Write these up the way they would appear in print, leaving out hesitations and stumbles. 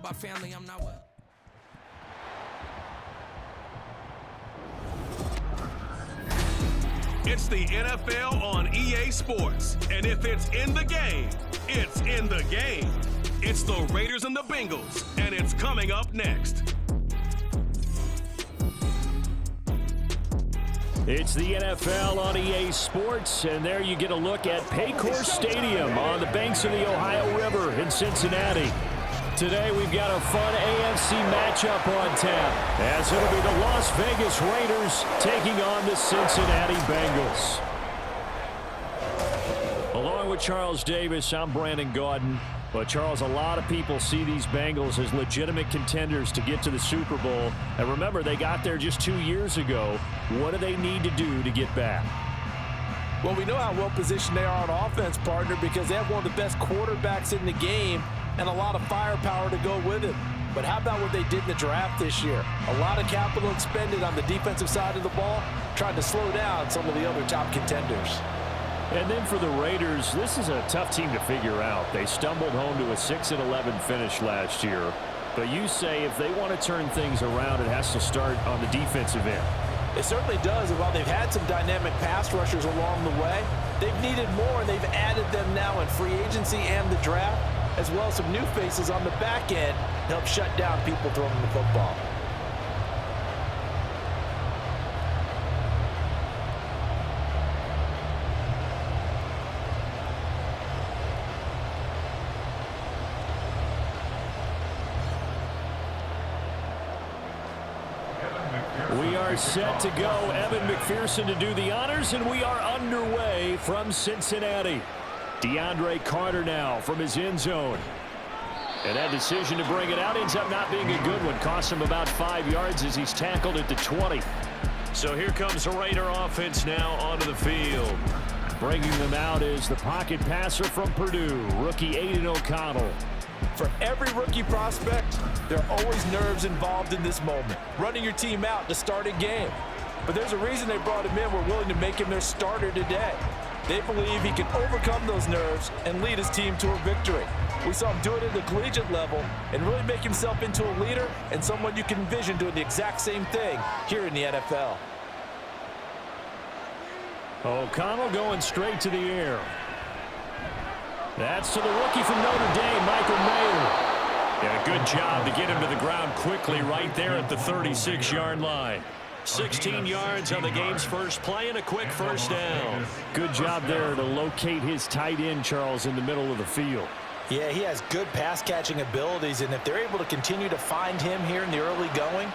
about family, I'm not well. It's the NFL on EA Sports, and if it's in the game, it's in the game. It's the Raiders and the Bengals, and it's coming up next. It's the NFL on EA Sports, and there you get a look at Paycor Stadium on the banks of the Ohio River in Cincinnati. Today we've got a fun AFC matchup on tap, as it'll be the Las Vegas Raiders taking on the Cincinnati Bengals. Along with Charles Davis, I'm Brandon Gaudin. But, Charles, a lot of people see these Bengals as legitimate contenders to get to the Super Bowl. And remember, they got there just 2 years ago. What do they need to do to get back? Well, we know how well-positioned they are on offense, partner, because they have one of the best quarterbacks in the game and a lot of firepower to go with it. But how about what they did in the draft this year? A lot of capital expended on the defensive side of the ball, trying to slow down some of the other top contenders. And then for the Raiders, this is a tough team to figure out. They stumbled home to a 6-11 finish last year. But you say if they want to turn things around, it has to start on the defensive end. It certainly does. And while they've had some dynamic pass rushers along the way, they've needed more, and they've added them now in free agency and the draft, as well as some new faces on the back end to help shut down people throwing the football. We are set to go. Evan McPherson to do the honors, and we are underway from Cincinnati. DeAndre Carter now from his end zone. And that decision to bring it out ends up not being a good one. Cost him about 5 yards as he's tackled at the 20. So here comes the Raider offense now onto the field. Bringing them out is the pocket passer from Purdue, rookie Aiden O'Connell. For every rookie prospect, there are always nerves involved in this moment. Running your team out to start a game. But there's a reason they brought him in. We're willing to make him their starter today. They believe he can overcome those nerves and lead his team to a victory. We saw him do it at the collegiate level and really make himself into a leader and someone you can envision doing the exact same thing here in the NFL. O'Connell going straight to the air. That's to the rookie from Notre Dame, Michael Mayer. Yeah, good job to get him to the ground quickly right there at the 36-yard line. 16 yards on the game's first play and a quick first down. Good job there to locate his tight end, Charles, in the middle of the field. Yeah, he has good pass-catching abilities, and if they're able to continue to find him here in the early going,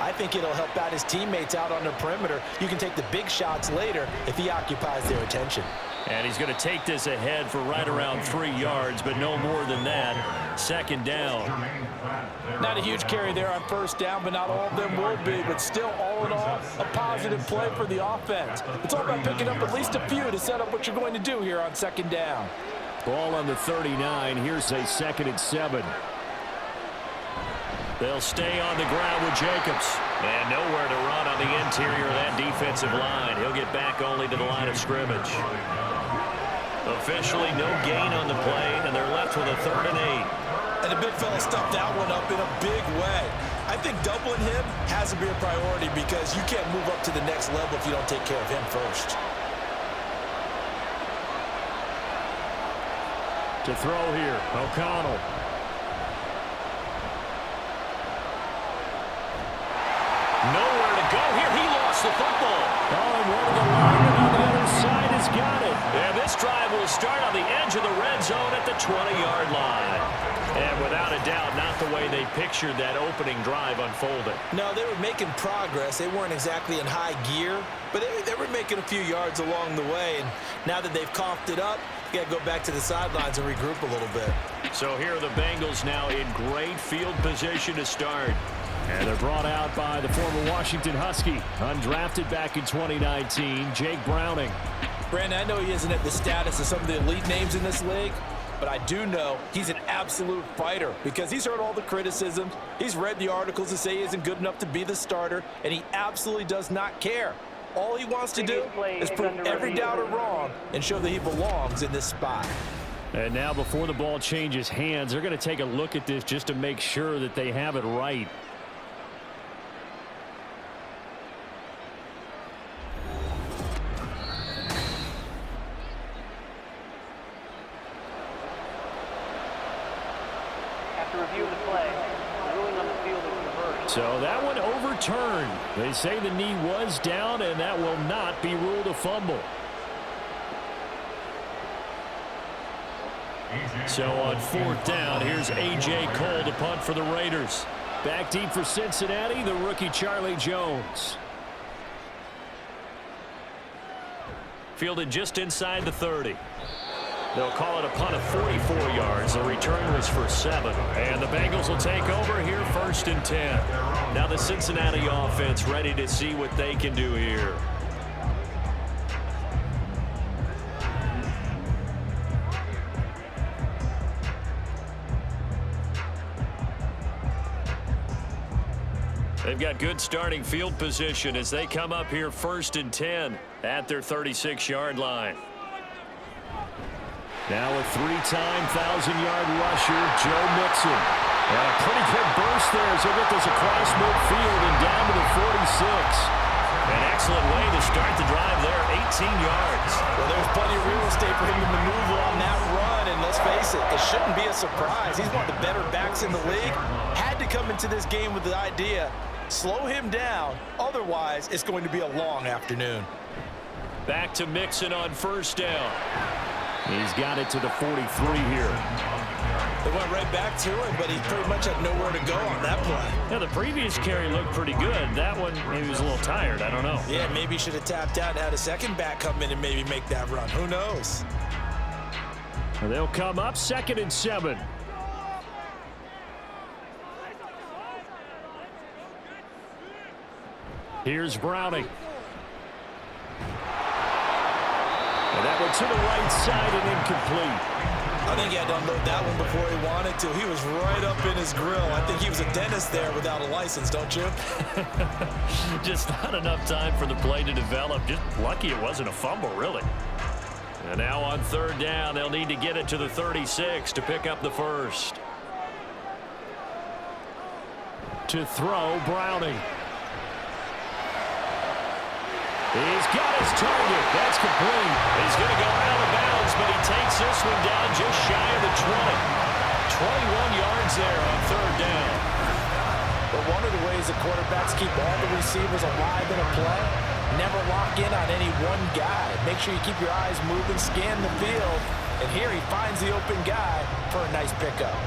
I think it'll help out his teammates out on the perimeter. You can take the big shots later if he occupies their attention. And he's going to take this ahead for right around 3 yards, but no more than that. Second down. Not a huge carry there on first down, but not all of them will be. But still, all in all, a positive play for the offense. It's all about picking up at least a few to set up what you're going to do here on second down. Ball on the 39. Here's a 2nd and 7. They'll stay on the ground with Jacobs. And nowhere to run on the interior of that defensive line. He'll get back only to the line of scrimmage. Officially no gain on the play, and they're left with a 3rd and 8. And the big fella stuffed that one up in a big way. I think doubling him has to be a priority because you can't move up to the next level if you don't take care of him first. To throw here, O'Connell. Nowhere to go here. He lost the football. Oh, and one of the linemen on the other side has got it. And this drive will start on the edge of the red zone at the 20-yard line. And without a doubt, not the way they pictured that opening drive unfolding. No, they were making progress. They weren't exactly in high gear, but they were making a few yards along the way. And now that they've coughed it up, you got to go back to the sidelines and regroup a little bit. So here are the Bengals now in great field position to start. And they're brought out by the former Washington Husky, undrafted back in 2019, Jake Browning. Brandon, I know he isn't at the status of some of the elite names in this league, but I do know he's an absolute fighter because he's heard all the criticisms. He's read the articles that say he isn't good enough to be the starter, and he absolutely does not care. All he wants to do is prove every doubter wrong and show that he belongs in this spot. And now before the ball changes hands, they're going to take a look at this just to make sure that they have it right. After review of the play, the ruling on the field is reversed. So that one overturned. They say the knee was down, and that will not be ruled a fumble. So on 4th down, here's A.J. Cole to punt for the Raiders. Back deep for Cincinnati, the rookie Charlie Jones. Fielded just inside the 30. They'll call it a punt of 44 yards. The return was for 7. And the Bengals will take over here 1st and 10. Now the Cincinnati offense ready to see what they can do here. They've got good starting field position as they come up here 1st and 10 at their 36-yard line. Now a 3-time 1,000-yard rusher, Joe Mixon. And a pretty good burst there as he'll get this across midfield and down to the 46. An excellent way to start the drive there, 18 yards. Well, there's plenty of real estate for him to maneuver on that run, and let's face it, it shouldn't be a surprise. He's one of the better backs in the league. Had to come into this game with the idea, slow him down, otherwise it's going to be a long afternoon. Back to Mixon on 1st down. He's got it to the 43 here. They went right back to him, but he pretty much had nowhere to go on that play. Yeah, the previous carry looked pretty good. That one, he was a little tired. I don't know. Yeah, maybe he should have tapped out and had a second back come in and maybe make that run. Who knows? And they'll come up 2nd and 7. Here's Browning. And that one to the right side and incomplete. I think he had to unload that one before he wanted to. He was right up in his grill. I think he was a dentist there without a license, don't you? Just not enough time for the play to develop. Just lucky it wasn't a fumble, really. And now on 3rd down, they'll need to get it to the 36 to pick up the 1st. To throw, Browning. He's got his target. That's complete. He's going to go out of bounds, but he takes this one down just shy of the 20. 21 yards there on 3rd down. But one of the ways the quarterbacks keep all the receivers alive in a play, never lock in on any one guy. Make sure you keep your eyes moving, scan the field, and here he finds the open guy for a nice pickup.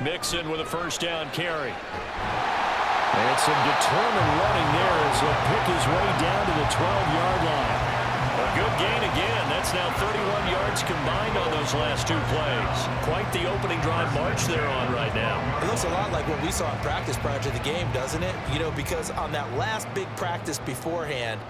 Mixon with a 1st down carry. And some determined running there as he'll pick his way down to the 12-yard line. A good gain again. That's now 31 yards combined on those last 2 plays. Quite the opening drive march they're on right now. It looks a lot like what we saw in practice prior to the game, doesn't it? You know, because on that last big practice beforehand,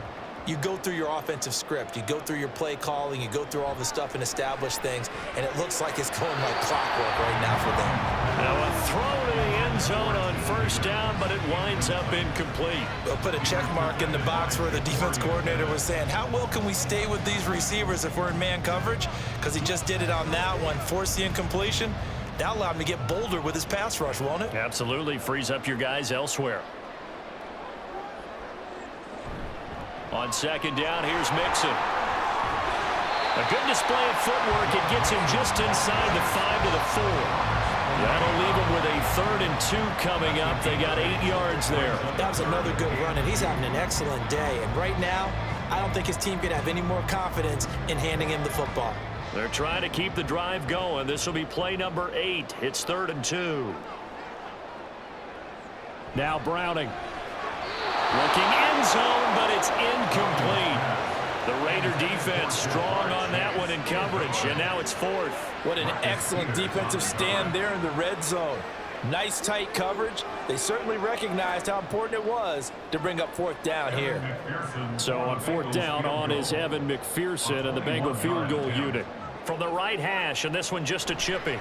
you go through your offensive script, you go through your play calling, you go through all the stuff and establish things, and it looks like it's going like clockwork right now for them. Now a throw to the end zone on 1st down, but it winds up incomplete. They'll put a check mark in the box where the defense coordinator was saying, how well can we stay with these receivers if we're in man coverage? Because he just did it on that one, forced the incompletion. That'll allow him to get bolder with his pass rush, won't it? Absolutely, frees up your guys elsewhere. On 2nd down, here's Mixon. A good display of footwork. It gets him just inside the 5 to the 4. That'll leave him with a 3rd and 2 coming up. They got 8 yards there. That was another good run, and he's having an excellent day. And right now, I don't think his team can have any more confidence in handing him the football. They're trying to keep the drive going. This will be play number 8. It's 3rd and 2. Now Browning. Looking end zone, but it's incomplete. The Raider defense strong on that one in coverage, and now it's 4th. What an excellent defensive stand there in the red zone. Nice tight coverage. They certainly recognized how important it was to bring up 4th down here. So on 4th down, on is Evan McPherson and the Bengal field goal unit. From the right hash, and this one just a chipping.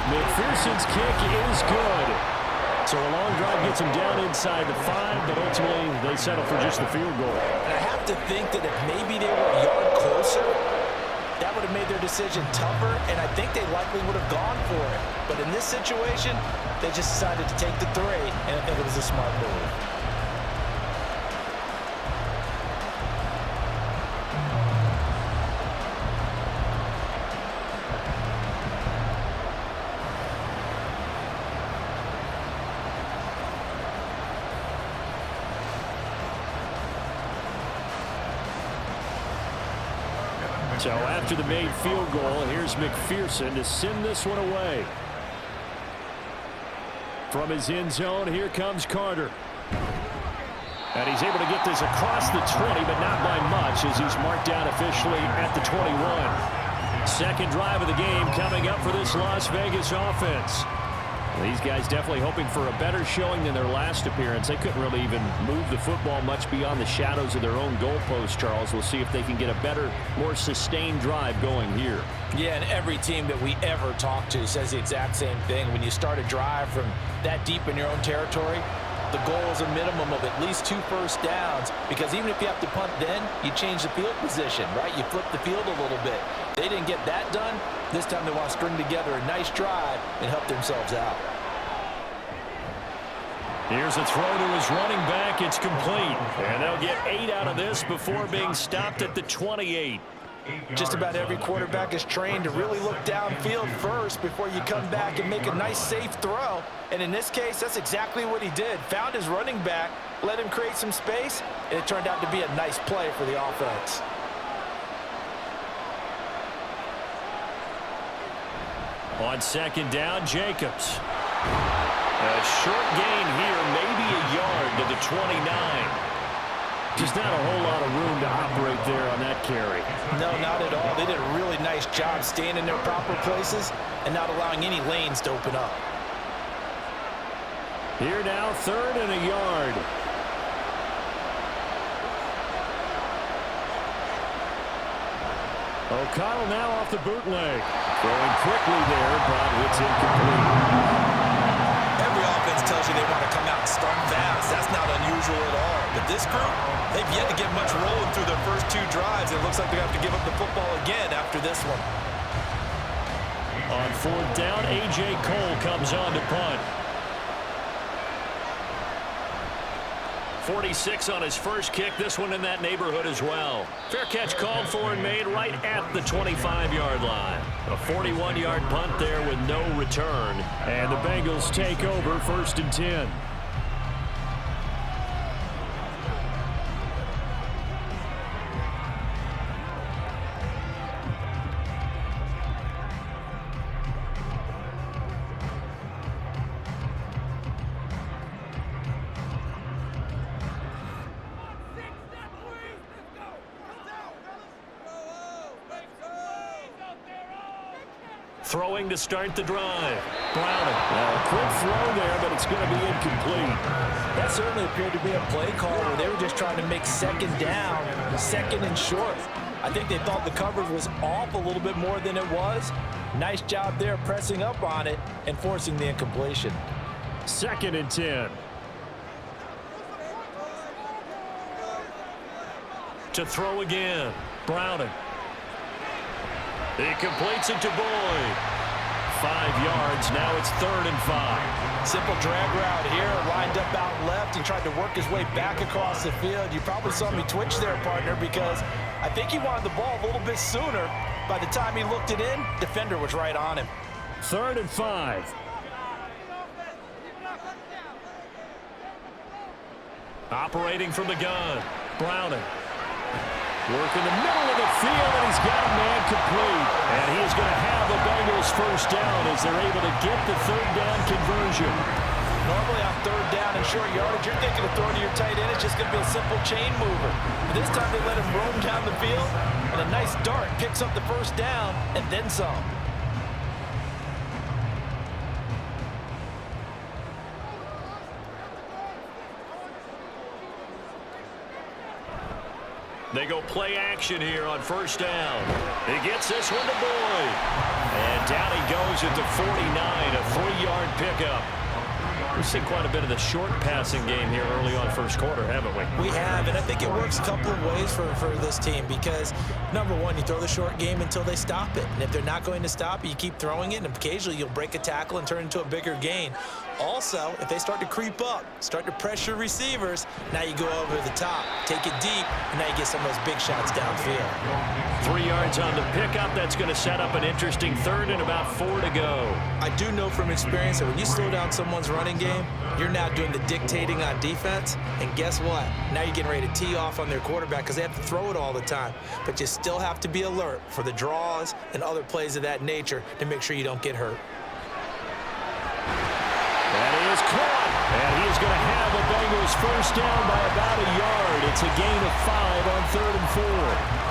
McPherson's kick is good. So a long drive gets them down inside the 5, but ultimately they settle for just the field goal. And I have to think that if maybe they were a yard closer, that would have made their decision tougher, and I think they likely would have gone for it. But in this situation, they just decided to take the 3, and I think it was a smart move. So after the made field goal, here's McPherson to send this one away. From his end zone, here comes Carter. And he's able to get this across the 20, but not by much as he's marked down officially at the 21. Second drive of the game coming up for this Las Vegas offense. These guys definitely hoping for a better showing than their last appearance. They couldn't really even move the football much beyond the shadows of their own goalpost, Charles. We'll see if they can get a better, more sustained drive going here. Yeah, and every team that we ever talk to says the exact same thing. When you start a drive from that deep in your own territory, the goal is a minimum of at least 2 first downs, because even if you have to punt then, you change the field position, right? You flip the field a little bit. They didn't get that done. This time they want to string together a nice drive and help themselves out. Here's a throw to his running back. It's complete. And they'll get 8 out of this before being stopped at the 28. Just about every quarterback is trained to really look downfield first before you come back and make a nice, safe throw. And in this case, that's exactly what he did. Found his running back, let him create some space, and it turned out to be a nice play for the offense. On second down, Jacobs. A short gain here, maybe a yard to the 29. Just not a whole lot of room to operate there on that carry. No, not at all. They did a really nice job staying in their proper places and not allowing any lanes to open up. Here now, 3rd and a yard. O'Connell now off the bootleg. Throwing quickly there, but it's incomplete. Every offense tells you they want to come out and start fast. That's not unusual at all. But this group, they've yet to get much rolling through their first 2 drives. It looks like they have to give up the football again after this one. On 4th down, A.J. Cole comes on to punt. 46 on his first kick. This one in that neighborhood as well. Fair catch called for and made right at the 25-yard line. A 41-yard punt there with no return. And the Bengals take over 1st and 10. Throwing to start the drive. Browning. A quick throw there, but it's going to be incomplete. That certainly appeared to be a play call where they were just trying to make 2nd down, 2nd and short. I think they thought the coverage was off a little bit more than it was. Nice job there pressing up on it and forcing the incompletion. 2nd and 10. To throw again. Browning. He completes it to Boyd. 5 yards. Now it's 3rd and 5. Simple drag route here. Lined up out left. He tried to work his way back across the field. You probably saw me twitch there, partner, because I think he wanted the ball a little bit sooner. By the time he looked it in, defender was right on him. 3rd and 5. Operating from the gun. Browning. Work in the middle of the field, and he's got a man complete. And he is going to have the Bengals first down as they're able to get the 3rd down conversion. Normally on 3rd down and short yardage, you're thinking of throwing to your tight end. It's just going to be a simple chain mover. But this time they let him roam down the field, and a nice dart picks up the first down and then some. They go play action here on 1st down. He gets this one to Boyd. And down he goes at the 49, a 3-yard pickup. We've seen quite a bit of the short passing game here early on first quarter, haven't we? We have, and I think it works a couple of ways for this team because, number one, you throw the short game until they stop it. And if they're not going to stop it, you keep throwing it, and occasionally you'll break a tackle and turn it into a bigger gain. Also, if they start to creep up, start to pressure receivers, now you go over the top, take it deep, and now you get some of those big shots downfield. 3 yards on the pickup. That's going to set up an interesting third and about 4 to go. I do know from experience that when you slow down someone's running game, you're now doing the dictating on defense, and guess what? Now you're getting ready to tee off on their quarterback because they have to throw it all the time. But you still have to be alert for the draws and other plays of that nature to make sure you don't get hurt. That is caught, and he is going to have the Bengals first down by about a yard. It's a gain of 5 on 3rd and 4.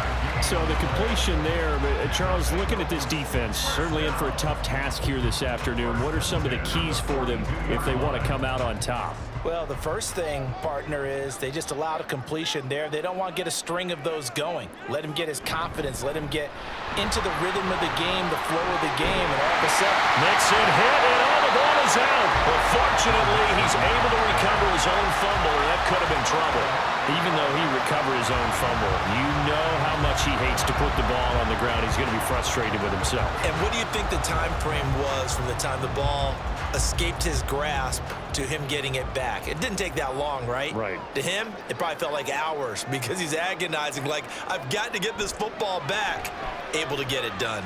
So the completion there, but Charles, looking at this defense, certainly in for a tough task here this afternoon. What are some of the keys for them if they want to come out on top? Well, the first thing, partner, is they just allowed a completion there. They don't want to get a string of those going. Let him get his confidence. Let him get into the rhythm of the game, the flow of the game, and all of a sudden, Mixon hit, and all the ball is out. But fortunately, he's able to recover his own fumble, and that could have been trouble. Even though he recovered his own fumble, you know how much he hates to put the ball on the ground. He's going to be frustrated with himself. And what do you think the time frame was from the time the ball escaped his grasp to him getting it back? It didn't take that long, right? Right. To him, it probably felt like hours because he's agonizing, like, I've got to get this football back. Able to get it done.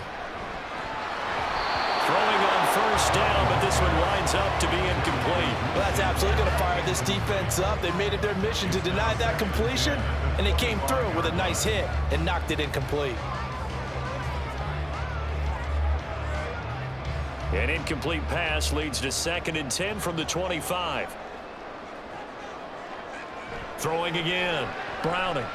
Throwing on first down, but this one winds up to be incomplete. Well, that's absolutely going to fire this defense up. They made it their mission to deny that completion, and they came through with a nice hit and knocked it incomplete. An incomplete pass leads to 2nd and 10 from the 25. Throwing again. Browning.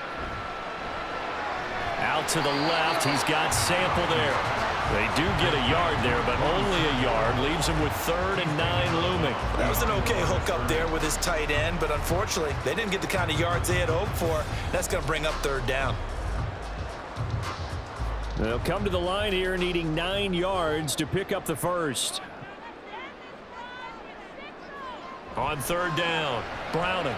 Out to the left. He's got Sample there. They do get a yard there, but only a yard. Leaves him with 3rd and 9 looming. That was an okay hook up there with his tight end, but unfortunately, they didn't get the kind of yards they had hoped for. That's going to bring up 3rd down. They'll come to the line here needing 9 yards to pick up the first. On 3rd down, Browning.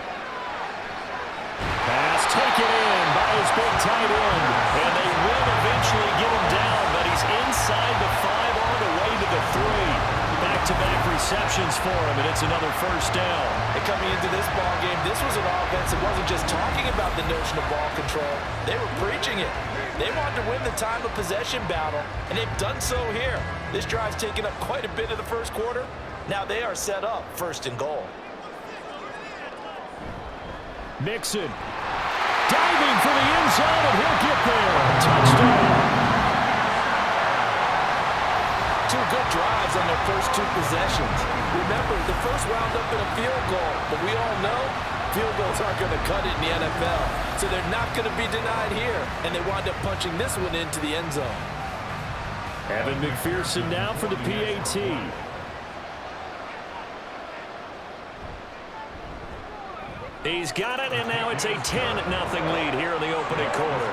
Pass taken in by his big tight end. And they will eventually get him down, but he's inside the 5 on the way to the 3. Back-to-back receptions for him, and it's another first down. And coming into this ball game, this was an offense that wasn't just talking about the notion of ball control. They were preaching it. They wanted to win the time of possession battle, and they've done so here. This drive's taken up quite a bit of the first quarter. Now they are set up 1st and goal. Mixon diving for the end zone, and he'll get there. Touchdown. 2 good drives on their first 2 possessions. Remember, the first wound up in a field goal, but we all know field goals aren't going to cut it in the NFL. So they're not going to be denied here, and they wind up punching this one into the end zone. Evan McPherson now for the PAT. He's got it, and now it's a 10-0 lead here in the opening quarter.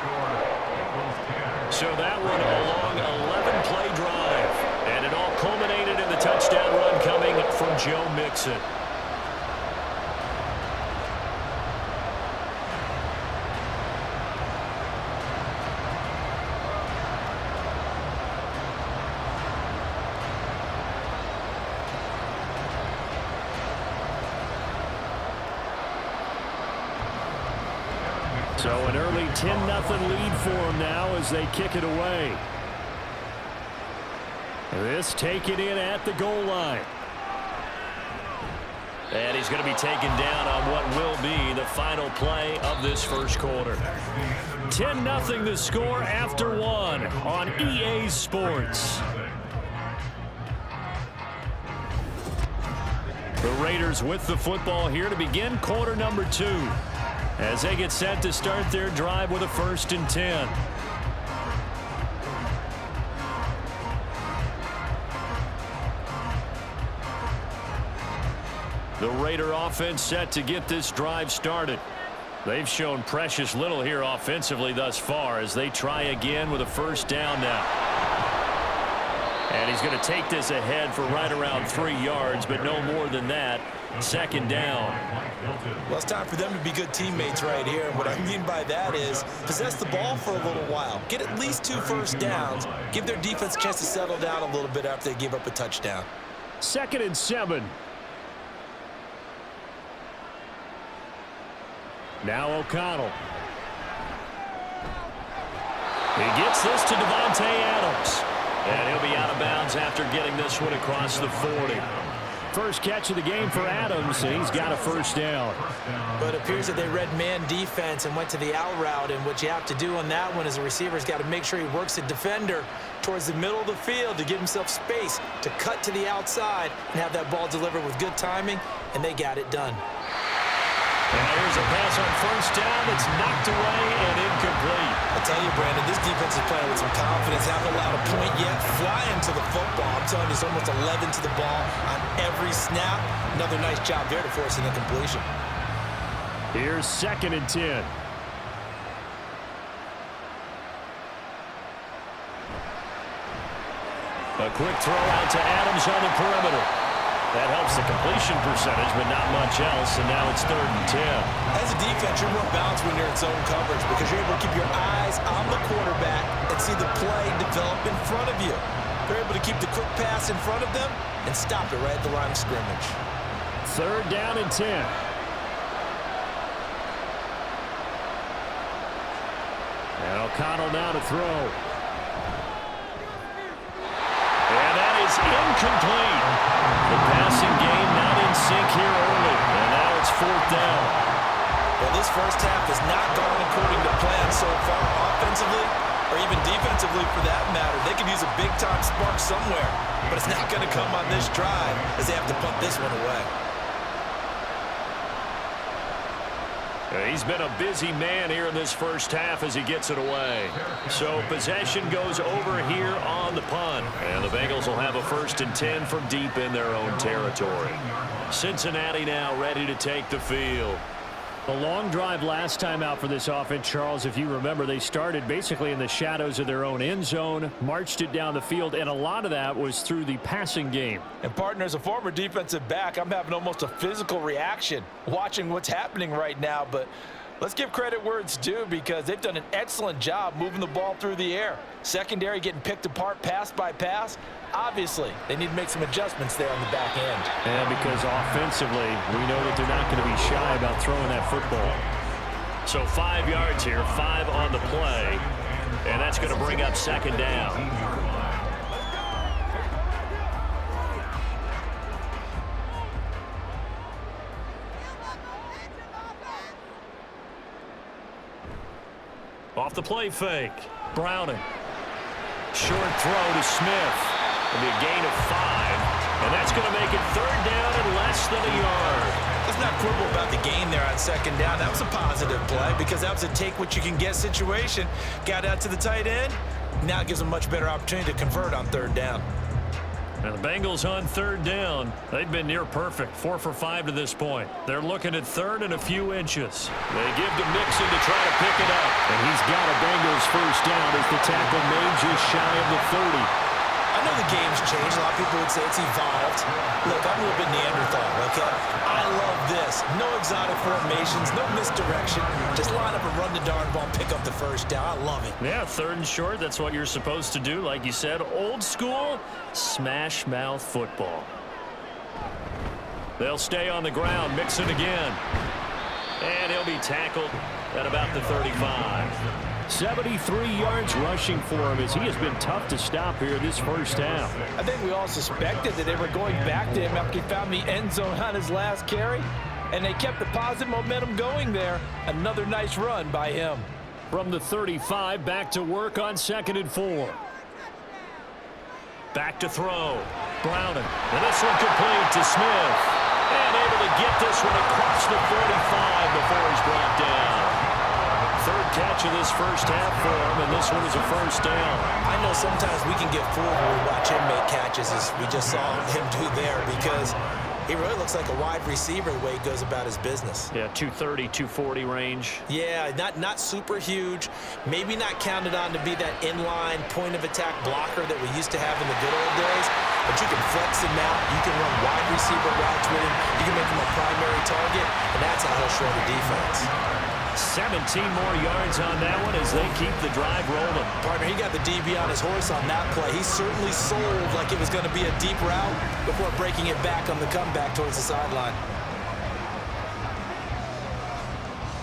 So that one a long 11-play drive, and it all culminated in the touchdown run coming from Joe Mixon. So an early 10-0 lead for them now as they kick it away. This taken in at the goal line. And he's going to be taken down on what will be the final play of this first quarter. 10-0 the score after 1 on EA Sports. The Raiders with the football here to begin quarter number 2. As they get set to start their drive with a 1st and 10. The Raider offense set to get this drive started. They've shown precious little here offensively thus far as they try again with a 1st down now. And he's going to take this ahead for right around 3 yards, but no more than that. Second down. Well, it's time for them to be good teammates right here. And what I mean by that is possess the ball for a little while. Get at least 2 first downs. Give their defense a chance to settle down a little bit after they give up a touchdown. 2nd and 7. Now O'Connell. He gets this to Devontae Adams. And he'll be out of bounds after getting this one across the 40. First catch of the game for Adams, and he's got a first down. But it appears that they read man defense and went to the out route, and what you have to do on that one is a receiver's got to make sure he works the defender towards the middle of the field to give himself space to cut to the outside and have that ball delivered with good timing, and they got it done. And here's a pass on first down that's knocked away and incomplete. I tell you, Brandon, this defense is playing with some confidence. Haven't allowed a point yet. Flying to the football. I'm telling you, it's almost 11 to the ball on every snap. Another nice job there to force an incompletion. Here's 2nd and 10. A quick throw out to Adams on the perimeter. That helps the completion percentage, but not much else, and now it's 3rd and 10. As a defense, you're more balanced when you're in zone coverage because you're able to keep your eyes on the quarterback and see the play develop in front of you. They're able to keep the quick pass in front of them and stop it right at the line of scrimmage. 3rd down and 10. And O'Connell now to throw. And that is incomplete. The passing game not in sync here early. And now it's 4th down. Well, this first half has not gone according to plan so far offensively or even defensively for that matter. They could use a big-time spark somewhere, but it's not going to come on this drive as they have to punt this one away. He's been a busy man here in this first half as he gets it away. So possession goes over here on the punt. And the Bengals will have a 1st and 10 from deep in their own territory. Cincinnati now ready to take the field. A long drive last time out for this offense, Charles. If you remember, they started basically in the shadows of their own end zone, marched it down the field, and a lot of that was through the passing game. And partner, as a former defensive back, I'm having almost a physical reaction watching what's happening right now. But let's give credit where it's due because they've done an excellent job moving the ball through the air. Secondary getting picked apart pass by pass. Obviously, they need to make some adjustments there on the back end. And because offensively, we know that they're not going to be shy about throwing that football. So 5 yards here, 5 on the play, and that's going to bring up 2nd down. Off the play fake, Browning. Short throw to Smith. It'll be a gain of 5, and that's going to make it 3rd down and less than a yard. Let's not quibble about the gain there on 2nd down. That was a positive play because that was a take-what-you-can-get situation. Got out to the tight end. Now it gives them a much better opportunity to convert on 3rd down. And the Bengals on 3rd down. They've been near perfect, 4 for 5 to this point. They're looking at 3rd and a few inches. They give to Mixon to try to pick it up. And he's got a Bengals first down as the tackle made just shy of the 30. I know the game's changed. A lot of people would say it's evolved. Look, I'm a little bit Neanderthal, okay? I love this. No exotic formations, no misdirection. Just line up and run the darn ball, pick up the first down. I love it. Yeah, 3rd and short, that's what you're supposed to do. Like you said, old school, smash mouth football. They'll stay on the ground, Mixon again. And he'll be tackled at about the 35. 73 yards rushing for him as he has been tough to stop here this first half. I think we all suspected that they were going back to him after he found the end zone on his last carry, and they kept the positive momentum going there. Another nice run by him. From the 35, back to work on 2nd and 4. Back to throw. Browning. And this one complete to Smith. And able to get this one across the 45 before he's brought down. 3rd catch of this first half for him, and this one is a first down. I know sometimes we can get fooled when we watch him make catches, as we just saw him do there, because He really looks like a wide receiver the way he goes about his business. Yeah, 230, 240 range. Yeah, not super huge. Maybe not counted on to be that inline point-of-attack blocker that we used to have in the good old days. But you can flex him out. You can run wide receiver routes with him. You can make him a primary target, and that's how he'll shred the defense. 17 more yards on that one as they keep the drive rolling. Partner, he got the DB on his horse on that play. He certainly sold like it was going to be a deep route before breaking it back on the comeback towards the sideline.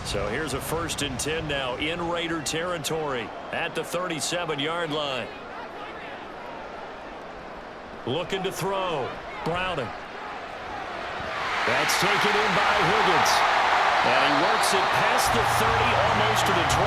So here's a 1st and 10 now in Raider territory at the 37-yard line. Looking to throw. Browning. That's taken in by Higgins. And he works it past the 30, almost to the 25.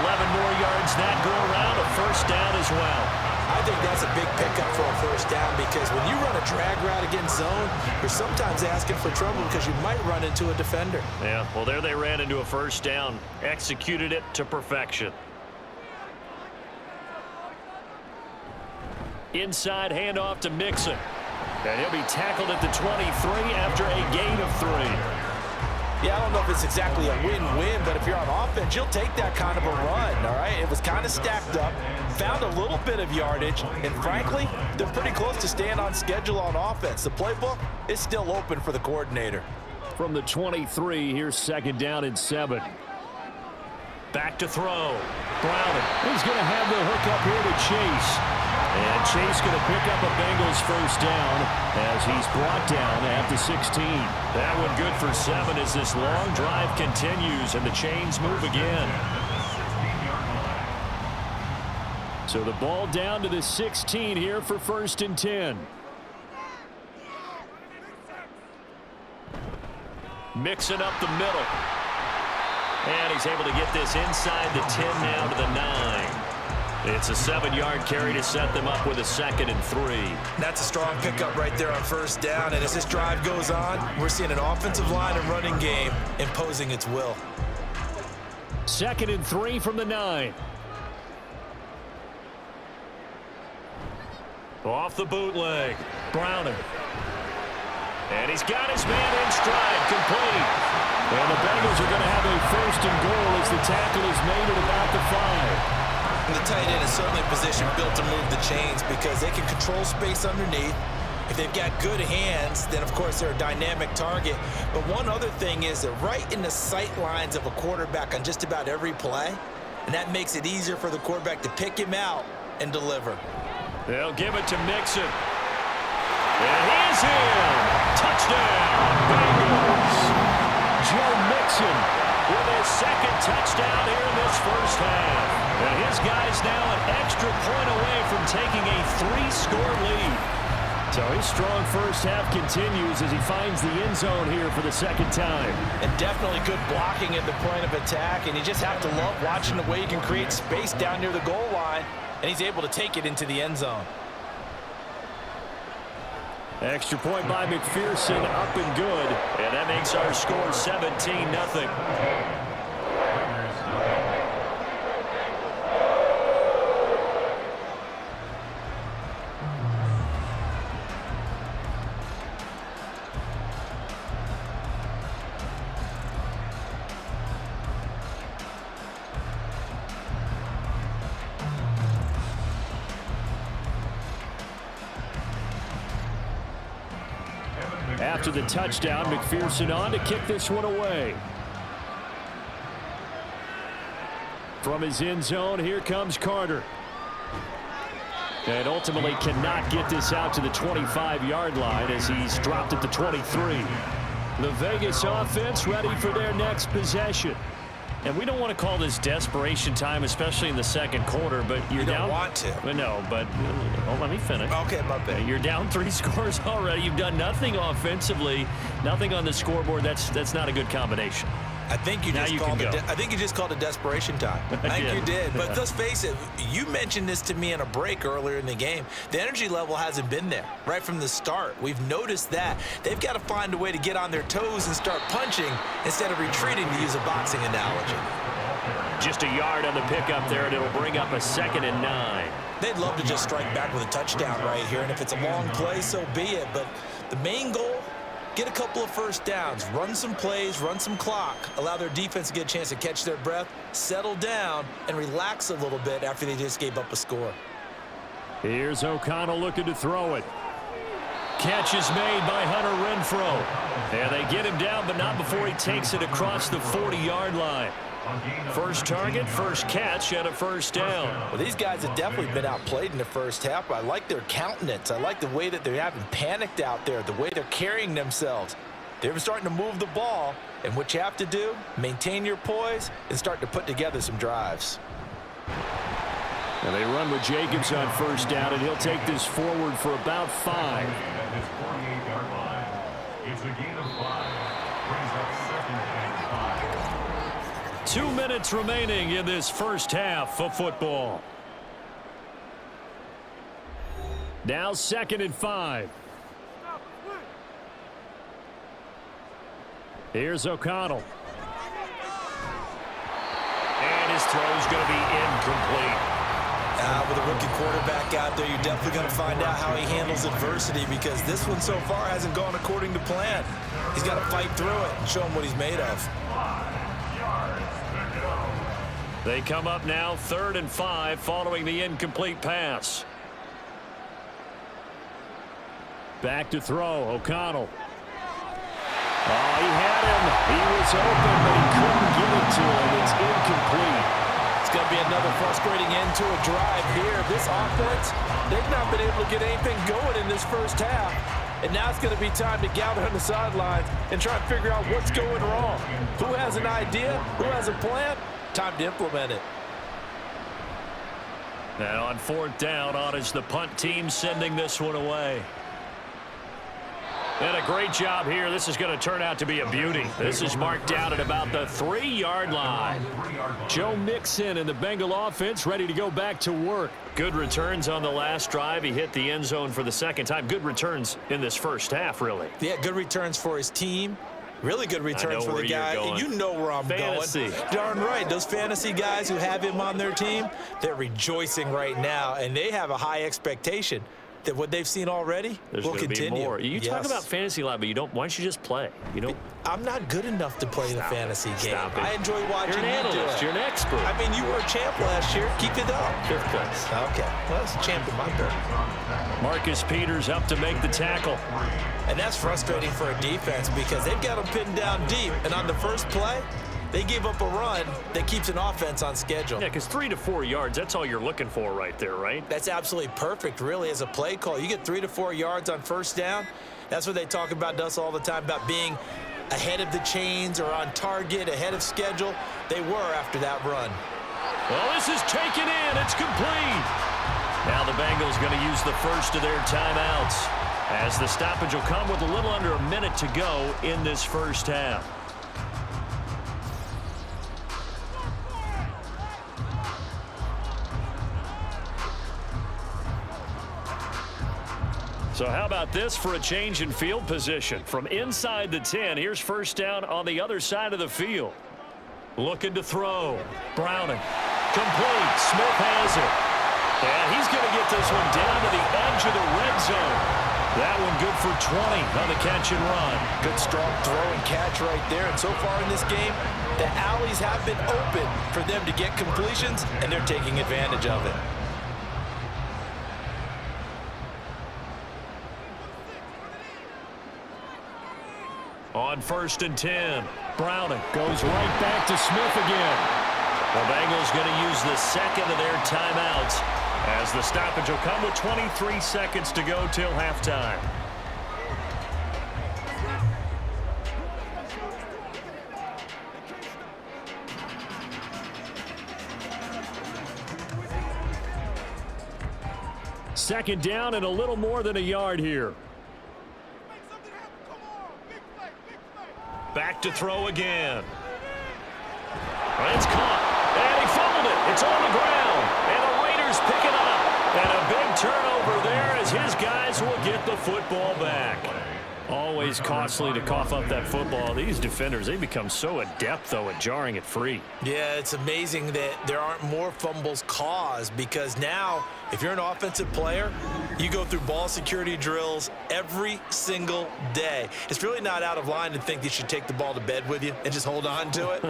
11 more yards that go around, a 1st down as well. I think that's a big pickup for a 1st down because when you run a drag route against zone, you're sometimes asking for trouble because you might run into a defender. Yeah, well, there they ran into a 1st down. Executed it to perfection. Inside handoff to Mixon. And he'll be tackled at the 23 after a gain of 3. Yeah, I don't know if it's exactly a win-win, but if you're on offense, you'll take that kind of a run, all right? It was kind of stacked up, found a little bit of yardage, and frankly, they're pretty close to staying on schedule on offense. The playbook is still open for the coordinator. From the 23, here's 2nd down and 7. Back to throw. Browning. He's going to have the hook up here to Chase. And Chase going to pick up a Bengals 1st down as he's brought down at the 16. That one good for 7 as this long drive continues and the chains move again. So the ball down to the 16 here for 1st and 10. Mixing up the middle. And he's able to get this inside the 10 now to the 9. It's a 7-yard carry to set them up with a 2nd and 3. That's a strong pickup right there on 1st down. And as this drive goes on, we're seeing an offensive line and running game imposing its will. 2nd and 3 from the 9. Off the bootleg. Browning. And he's got his man in stride, complete. And the Bengals are going to have a 1st and goal as the tackle is made at about the 5. The tight end is certainly a position built to move the chains because they can control space underneath. If they've got good hands, then of course they're a dynamic target. But one other thing is they're right in the sight lines of a quarterback on just about every play. And that makes it easier for the quarterback to pick him out and deliver. They'll give it to Mixon. And he's in. Touchdown, Bengals. Joe Mixon with his 2nd touchdown here in this 1st half. And his guy's now an extra point away from taking a 3-score lead. So his strong 1st half continues as he finds the end zone here for the 2nd time. And definitely good blocking at the point of attack, and you just have to love watching the way he can create space down near the goal line, and he's able to take it into the end zone. Extra point by McPherson, up and good. And that makes our score 17-0. After the touchdown, McPherson on to kick this one away. From his end zone, here comes Carter. And ultimately cannot get this out to the 25-yard line as he's dropped at the 23. The Vegas offense ready for their next possession. And we don't want to call this desperation time, especially in the 2nd quarter, but you're down. You don't want to. No, but let me finish. Okay, my bad. You're down 3 scores already. You've done nothing offensively, nothing on the scoreboard. That's not a good combination. I think you just called it desperation time. I think you did. But let's face it, you mentioned this to me in a break earlier in the game. The energy level hasn't been there right from the start. We've noticed that. They've got to find a way to get on their toes and start punching instead of retreating, to use a boxing analogy. Just a yard on the pickup there, and it'll bring up a 2nd and 9. They'd love to just strike back with a touchdown right here, and if it's a long play, so be it. But The main goal, get a couple of first downs, run some plays, run some clock, allow their defense to get a chance to catch their breath, settle down, and relax a little bit after they just gave up a score. Here's O'Connell looking to throw it. Catch is made by Hunter Renfrow. And they get him down, but not before he takes it across the 40-yard line. First target, first catch, and a first down. Well, these guys have definitely been outplayed in the first half. I like their countenance. I like the way that they haven't panicked out there, the way they're carrying themselves. They're starting to move the ball, and what you have to do, maintain your poise and start to put together some drives. And they run with Jacobs on first down, and he'll take this forward for about 5. His 48-yard line. It's a gain of 5. Brings up 2nd and 5. 2 minutes remaining in this first half of football. Now 2nd and 5. Here's O'Connell. And his throw's going to be incomplete. With a rookie quarterback out there, you're definitely going to find out how he handles adversity, because this one so far hasn't gone according to plan. He's got to fight through it and show him what he's made of. They come up now 3rd and 5 following the incomplete pass. Back to throw, O'Connell. Oh, he had him. He was open, but he couldn't give it to him. It's incomplete. It's going to be another frustrating end to a drive here. This offense, they've not been able to get anything going in this first half. And now it's going to be time to gather on the sidelines and try and figure out what's going wrong. Who has an idea? Who has a plan? Time to implement it. Now on 4th down, on is the punt team sending this one away. And a great job here. This is going to turn out to be a beauty. This is marked down at about the 3-yard line. Joe Mixon and the Bengal offense ready to go back to work. Good returns on the last drive. He hit the end zone for the 2nd time. Good returns in this first half, really. Yeah, good returns for his team. Really good returns for the guy. You know where I'm fantasy. going. Darn right. Those fantasy guys who have him on their team, they're rejoicing right now, and they have a high expectation that what they've seen already will continue. Be more. You talk about fantasy a lot, but you don't. Why don't you just play? You don't. I'm not good enough to play the fantasy game. I enjoy watching You're an analyst. You're an expert. I mean, you were a champ last year. Keep it up. 5th place. Okay. Well, that's a champ in my book. Marcus Peters up to make the tackle. And that's frustrating for a defense because they've got them pinned down deep. And on the first play, they gave up a run that keeps an offense on schedule. Yeah, because 3 to 4 yards, that's all you're looking for right there, right? That's absolutely perfect, really, as a play call. You get 3 to 4 yards on first down. That's what they talk about to us all the time, about being ahead of the chains or on target, ahead of schedule. They were after that run. Well, this is taken in. It's complete. Now the Bengals going to use the first of their timeouts, as the stoppage will come with a little under a minute to go in this first half. So how about this for a change in field position? From inside the 10, here's first down on the other side of the field. Looking to throw. Browning. Complete. Smith has it. And he's going to get this one down to the edge of the red zone. That one good for 20 on the catch and run. Good strong throw and catch right there. And so far in this game, the alleys have been open for them to get completions, and they're taking advantage of it. On 1st and 10, Browning goes right back to Smith again. The Bengals going to use the 2nd of their timeouts, as the stoppage will come with 23 seconds to go till halftime. Second down and a little more than a yard here. Back to throw again. It's caught. And he fumbled it. It's on the ground. And the Raiders pick it up. And a big turnover there as his guys will get the football back. Always costly to cough up that football. These defenders, they become so adept, though, at jarring it free. Yeah, it's amazing that there aren't more fumbles caused, because now, if you're an offensive player, you go through ball security drills every single day. It's really not out of line to think you should take the ball to bed with you and just hold on to it.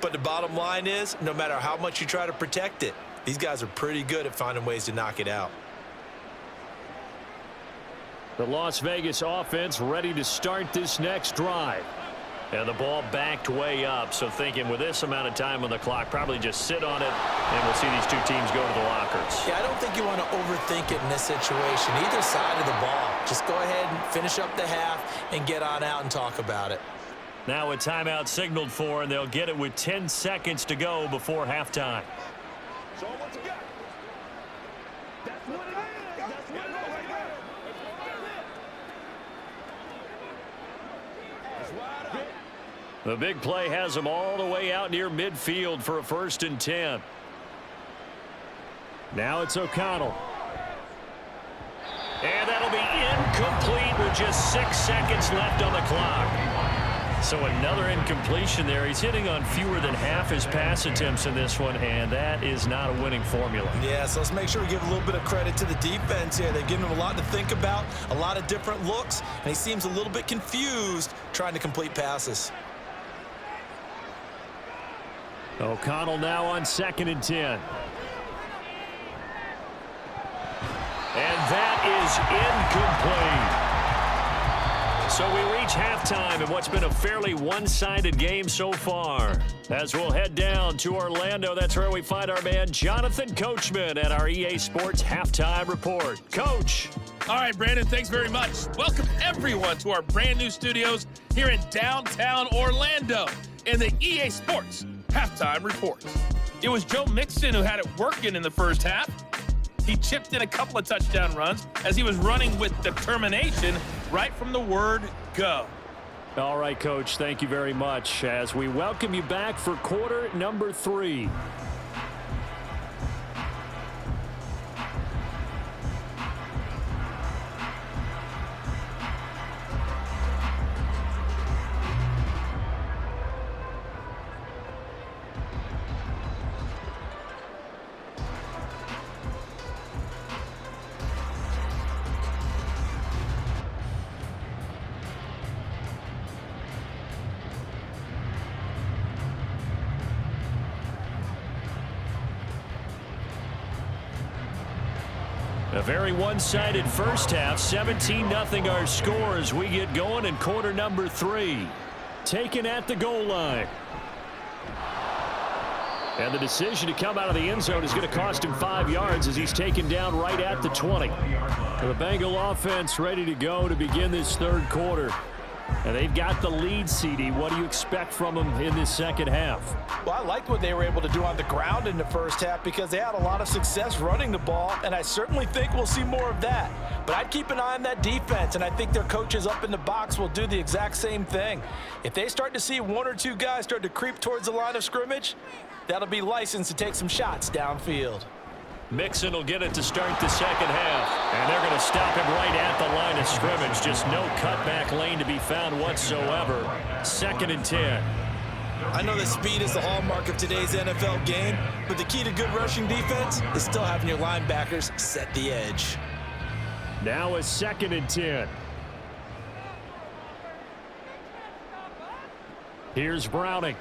But the bottom line is, no matter how much you try to protect it, these guys are pretty good at finding ways to knock it out. The Las Vegas offense ready to start this next drive. And the ball backed way up, so thinking with this amount of time on the clock, probably just sit on it, and we'll see these two teams go to the lockers. Yeah, I don't think you want to overthink it in this situation. Either side of the ball. Just go ahead and finish up the half and get on out and talk about it. Now a timeout signaled for, and they'll get it with 10 seconds to go before halftime. So what you got? That's what it is. That's what it is right there. It's wide open. The big play has them all the way out near midfield for a 1st and 10. Now it's O'Connell. And that'll be incomplete with just 6 seconds left on the clock. So another incompletion there. He's hitting on fewer than half his pass attempts in this one, and that is not a winning formula. Yeah, so let's make sure we give a little bit of credit to the defense here. They've given him a lot to think about, a lot of different looks, and he seems a little bit confused trying to complete passes. O'Connell now on 2nd and 10. And that is incomplete. So we reach halftime in what's been a fairly one-sided game so far. As we'll head down to Orlando, that's where we find our man Jonathan Coachman at our EA Sports Halftime Report. Coach. All right, Brandon, thanks very much. Welcome, everyone, to our brand new studios here in downtown Orlando in the EA Sports Halftime Report. It was Joe Mixon who had it working in the first half. He chipped in a couple of touchdown runs as he was running with determination right from the word go. All right, Coach, thank you very much as we welcome you back for quarter number 3. A very one-sided first half, 17-0 our score as we get going in quarter number 3. Taken at the goal line. And the decision to come out of the end zone is going to cost him 5 yards as he's taken down right at the 20. The Bengal offense ready to go to begin this third quarter. And they've got the lead, CD. What do you expect from them in this second half? Well, I liked what they were able to do on the ground in the first half because they had a lot of success running the ball, and I certainly think we'll see more of that. But I'd keep an eye on that defense, and I think their coaches up in the box will do the exact same thing. If they start to see 1 or 2 guys start to creep towards the line of scrimmage, that'll be licensed to take some shots downfield. Mixon will get it to start the second half. And they're going to stop him right at the line of scrimmage. Just no cutback lane to be found whatsoever. 2nd and 10. I know that speed is the hallmark of today's NFL game, but the key to good rushing defense is still having your linebackers set the edge. Now a 2nd and 10. Here's Browning.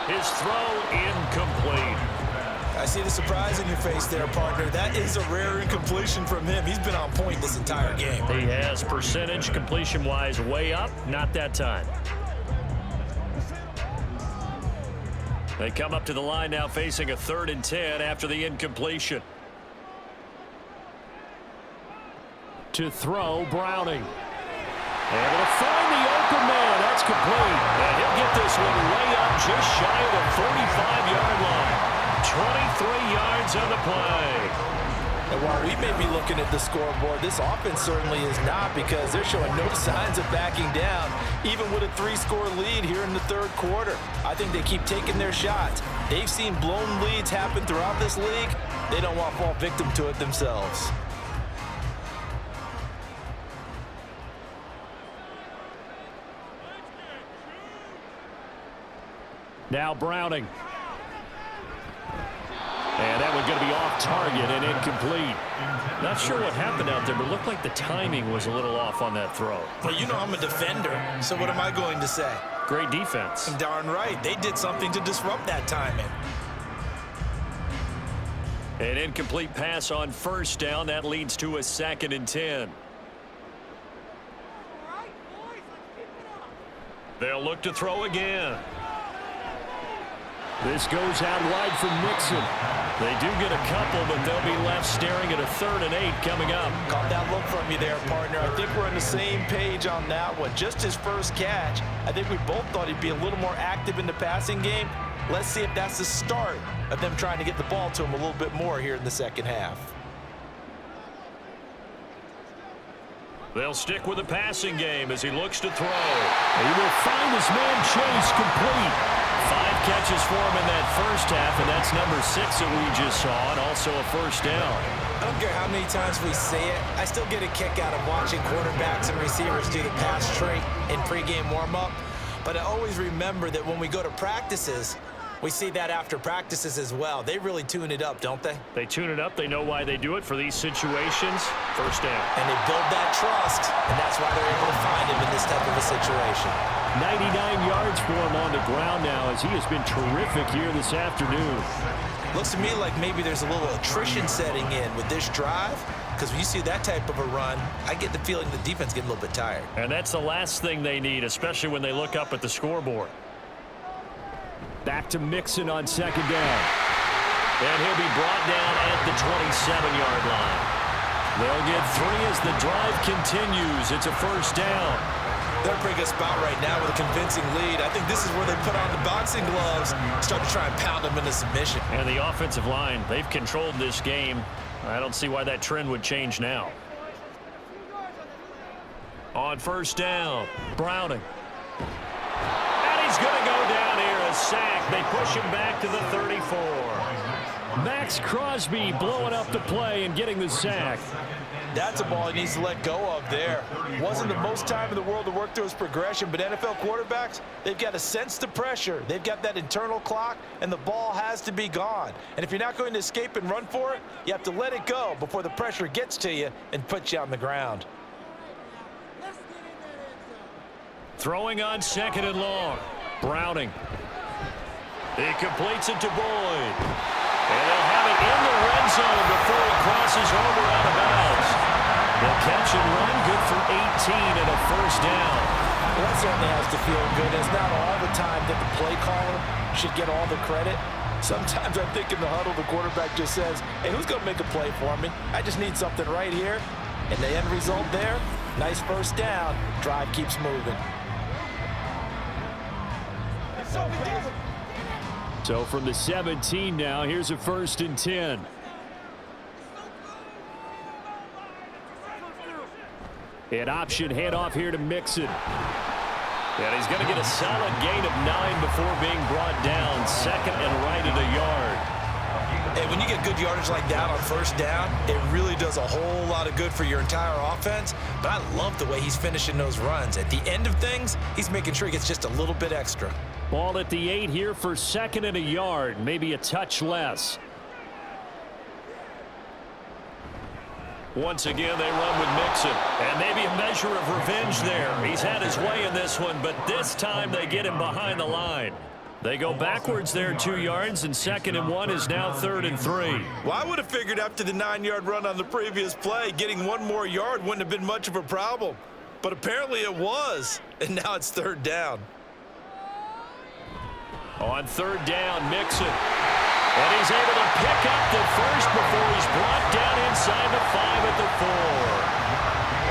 His throw incomplete. I see the surprise in your face there, partner. That is a rare incompletion from him. He's been on point this entire game. He has percentage completion-wise way up. Not that time. They come up to the line now facing a 3rd and 10 after the incompletion. To throw, Browning. Able to find the open man. That's complete. And he'll get this one way up just shy of the 45-yard line. 23 yards on the play. And while we may be looking at the scoreboard, this offense certainly is not, because they're showing no signs of backing down, even with a 3-score lead here in the third quarter. I think they keep taking their shots. They've seen blown leads happen throughout this league. They don't want to fall victim to it themselves. Now Browning. And that one going to be off target and incomplete. Not sure what happened out there, but it looked like the timing was a little off on that throw. Well, you know I'm a defender, so what am I going to say? Great defense. Darn right. They did something to disrupt that timing. An incomplete pass on first down. That leads to a 2nd and 10. They'll look to throw again. This goes out wide for Mixon. They do get a couple, but they'll be left staring at a 3rd and 8 coming up. Caught that look from you there, partner. I think we're on the same page on that one. Just his first catch. I think we both thought he'd be a little more active in the passing game. Let's see if that's the start of them trying to get the ball to him a little bit more here in the second half. They'll stick with the passing game as he looks to throw. He will find his man Chase complete. 5 catches for him in that first half, and that's number 6 that we just saw, and also a first down. I don't care how many times we say it, I still get a kick out of watching quarterbacks and receivers do the pass trait in pregame warm-up. But I always remember that when we go to practices, we see that after practices as well. They really tune it up, don't they? They tune it up. They know why they do it for these situations. First down. And they build that trust, and that's why they're able to find him in this type of a situation. 99 yards for him on the ground now as he has been terrific here this afternoon. Looks to me like maybe there's a little attrition setting in with this drive, because when you see that type of a run, I get the feeling the defense getting a little bit tired. And that's the last thing they need, especially when they look up at the scoreboard. Back to Mixon on 2nd down. And he'll be brought down at the 27-yard line. They'll get 3 as the drive continues. It's a first down. They're in a pretty good spot right now with a convincing lead. I think this is where they put on the boxing gloves, start to try and pound them into submission. And the offensive line, they've controlled this game. I don't see why that trend would change now. On first down, Browning. And he's going to go down here, a sack. They push him back to the 34. Max Crosby blowing up the play and getting the sack. That's a ball he needs to let go of there. Wasn't the most time in the world to work through his progression, but NFL quarterbacks, they've got to sense the pressure. They've got that internal clock, and the ball has to be gone. And if you're not going to escape and run for it, you have to let it go before the pressure gets to you and puts you on the ground. Throwing on 2nd and long. Browning. He completes it to Boyd. And they'll have it in the red zone before he crosses over out of bounds. The catch and run, good for 18 and a first down. Well, that certainly has to feel good. It's not all the time that the play caller should get all the credit. Sometimes I think in the huddle, the quarterback just says, hey, who's going to make a play for me? I just need something right here. And the end result there, nice first down. Drive keeps moving. So from the 17 now, here's a 1st and 10. An option handoff here to Mixon. And he's going to get a solid gain of 9 before being brought down. 2nd and right at a yard. And when you get good yardage like that on first down, it really does a whole lot of good for your entire offense. But I love the way he's finishing those runs. At the end of things, he's making sure he gets just a little bit extra. Ball at the 8 here for 2nd and a yard, maybe a touch less. Once again, they run with Mixon. And maybe a measure of revenge there. He's had his way in this one, but this time they get him behind the line. They go backwards there 2 yards, and 2nd and 1 is now 3rd and 3. Well, I would have figured after the 9-yard run on the previous play, getting 1 more yard wouldn't have been much of a problem. But apparently it was, and now it's 3rd down. On 3rd down, Mixon. And he's able to pick up the first before he's brought down inside the 5 at the 4.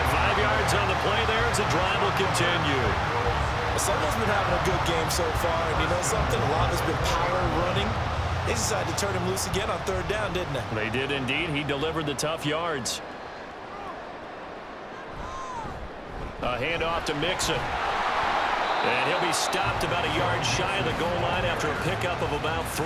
5 yards on the play there as the drive will continue. Someone's been having a good game so far, and you know something? A lot has been power running. They decided to turn him loose again on 3rd down, didn't they? They did indeed. He delivered the tough yards. A handoff to Mixon. And he'll be stopped about a yard shy of the goal line after a pickup of about 3.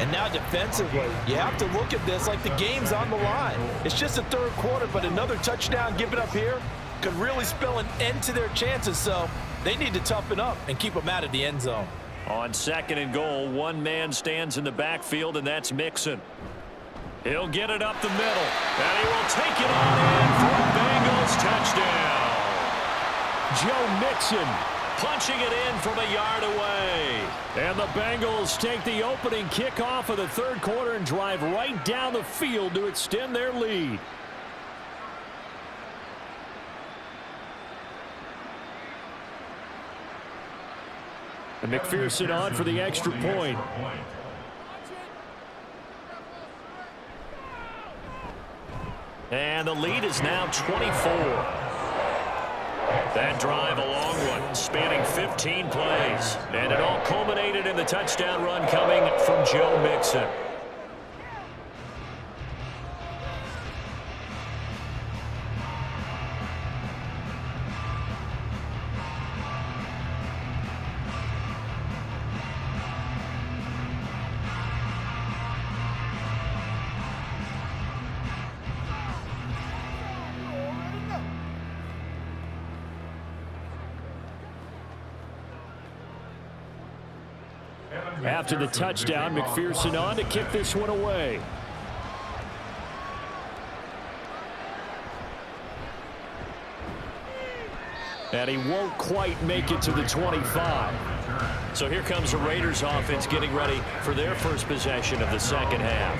And now defensively, you have to look at this like the game's on the line. It's just the 3rd quarter, but another touchdown given up here could really spell an end to their chances. So they need to toughen up and keep them out of the end zone. On 2nd and goal, one man stands in the backfield, and that's Mixon. He'll get it up the middle, and he will take it on in for a Bengals touchdown. Joe Mixon punching it in from a yard away. And the Bengals take the opening kickoff of the third quarter and drive right down the field to extend their lead. And McPherson on for the extra point. And the lead is now 24. That drive a long one, spanning 15 plays. And it all culminated in the touchdown run coming from Joe Mixon. After the touchdown, McPherson on to kick this one away. And he won't quite make it to the 25. So here comes the Raiders offense getting ready for their first possession of the second half.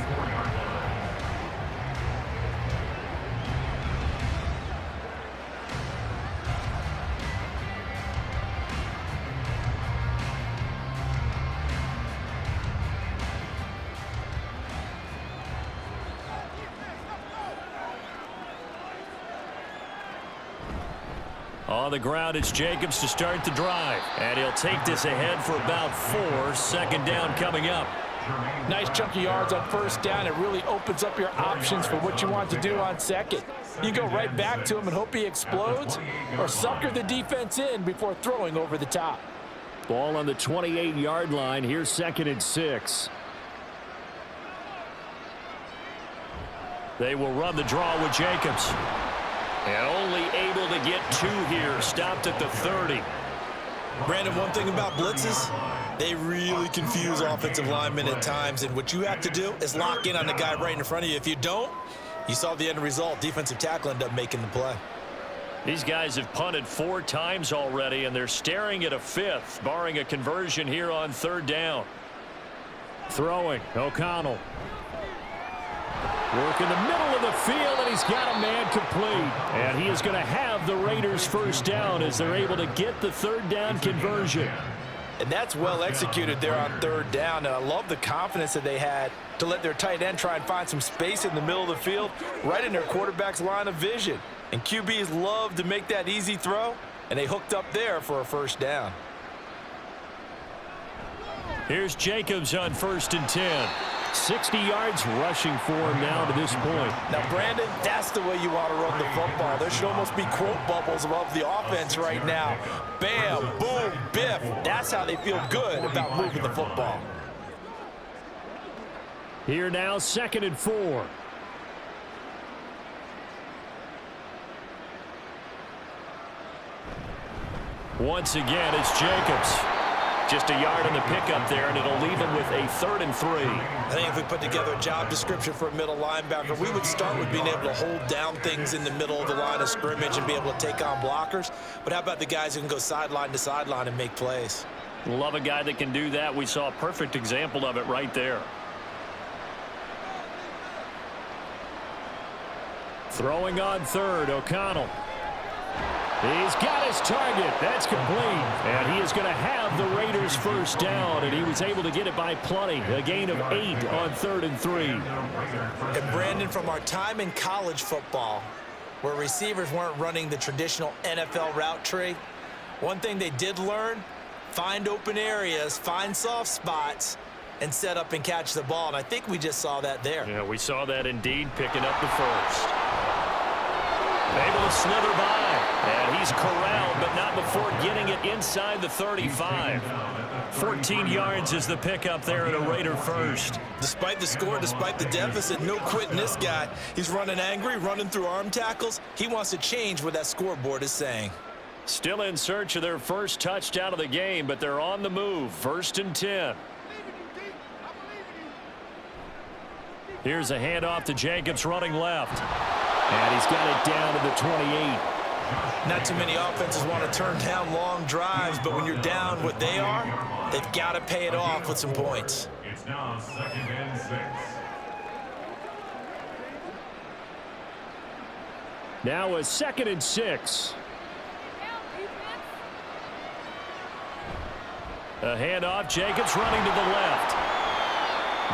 On the ground, it's Jacobs to start the drive. And he'll take this ahead for about 4. 2nd down coming up. Nice chunky yards on 1st down. It really opens up your options for what you want to do on 2nd. You go right back to him and hope he explodes, or sucker the defense in before throwing over the top. Ball on the 28-yard line. Here's 2nd and 6. They will run the draw with Jacobs. And only able to get 2 here. Stopped at the 30. Brandon, one thing about blitzes, they really confuse offensive linemen at times. And what you have to do is lock in on the guy right in front of you. If you don't, you saw the end result. Defensive tackle ended up making the play. These guys have punted 4 times already, and they're staring at a 5th, barring a conversion here on 3rd down. Throwing, O'Connell. Work in the middle of the field, and he's got a man complete. And he is going to have the Raiders' first down as they're able to get the 3rd down conversion. And that's well executed there on 3rd down. And I love the confidence that they had to let their tight end try and find some space in the middle of the field, right in their quarterback's line of vision. And QBs love to make that easy throw, and they hooked up there for a 1st down. Here's Jacobs on 1st and 10. 60 yards rushing for him now to this point. Now, Brandon, that's the way you want to run the football. There should almost be quote bubbles above the offense right now. Bam, boom, biff. That's how they feel good about moving the football. Here now, 2nd and 4. Once again, it's Jacobs. Just a yard on the pickup there, and it'll leave him with a 3rd and 3. I think if we put together a job description for a middle linebacker, we would start with being able to hold down things in the middle of the line of scrimmage and be able to take on blockers. But how about the guys who can go sideline to sideline and make plays? Love a guy that can do that. We saw a perfect example of it right there. Throwing on 3rd, O'Connell. He's got his target. That's complete. And he is going to have the Raiders' first down, and he was able to get it by plenty. A gain of 8 on 3rd and 3. And Brandon, from our time in college football, where receivers weren't running the traditional NFL route tree, one thing they did learn, find open areas, find soft spots, and set up and catch the ball. And I think we just saw that there. Yeah, we saw that indeed, picking up the 1st. Able to slither by. And he's corralled, but not before getting it inside the 35. 14 yards is the pickup there at a Raider 1st. Despite the score, despite the deficit, no quitting this guy. He's running angry, running through arm tackles. He wants to change what that scoreboard is saying. Still in search of their first touchdown of the game, but they're on the move. 1st and 10. Here's a handoff to Jacobs running left. And he's got it down to the 28. Not too many offenses want to turn down long drives, but when you're down what they are, they've got to pay it off with some points. It's now 2nd and 6. Now a 2nd and 6. A handoff, Jacobs running to the left.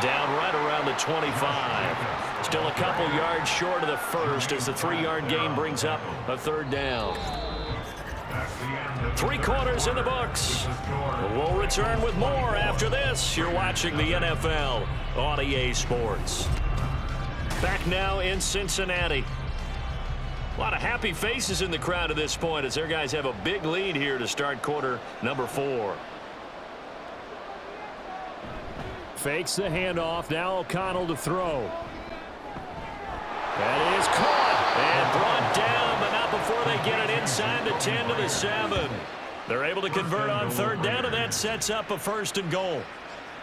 Down right around the 25. Still a couple yards short of the first as the 3-yard gain brings up a 3rd down. 3 quarters in the books. We'll return with more after this. You're watching the NFL on EA Sports. Back now in Cincinnati. A lot of happy faces in the crowd at this point as their guys have a big lead here to start quarter number 4. Fakes the handoff. Now O'Connell to throw. That is caught and brought down, but not before they get it inside the 10 to the 7. They're able to convert on 3rd down, and that sets up a 1st and goal.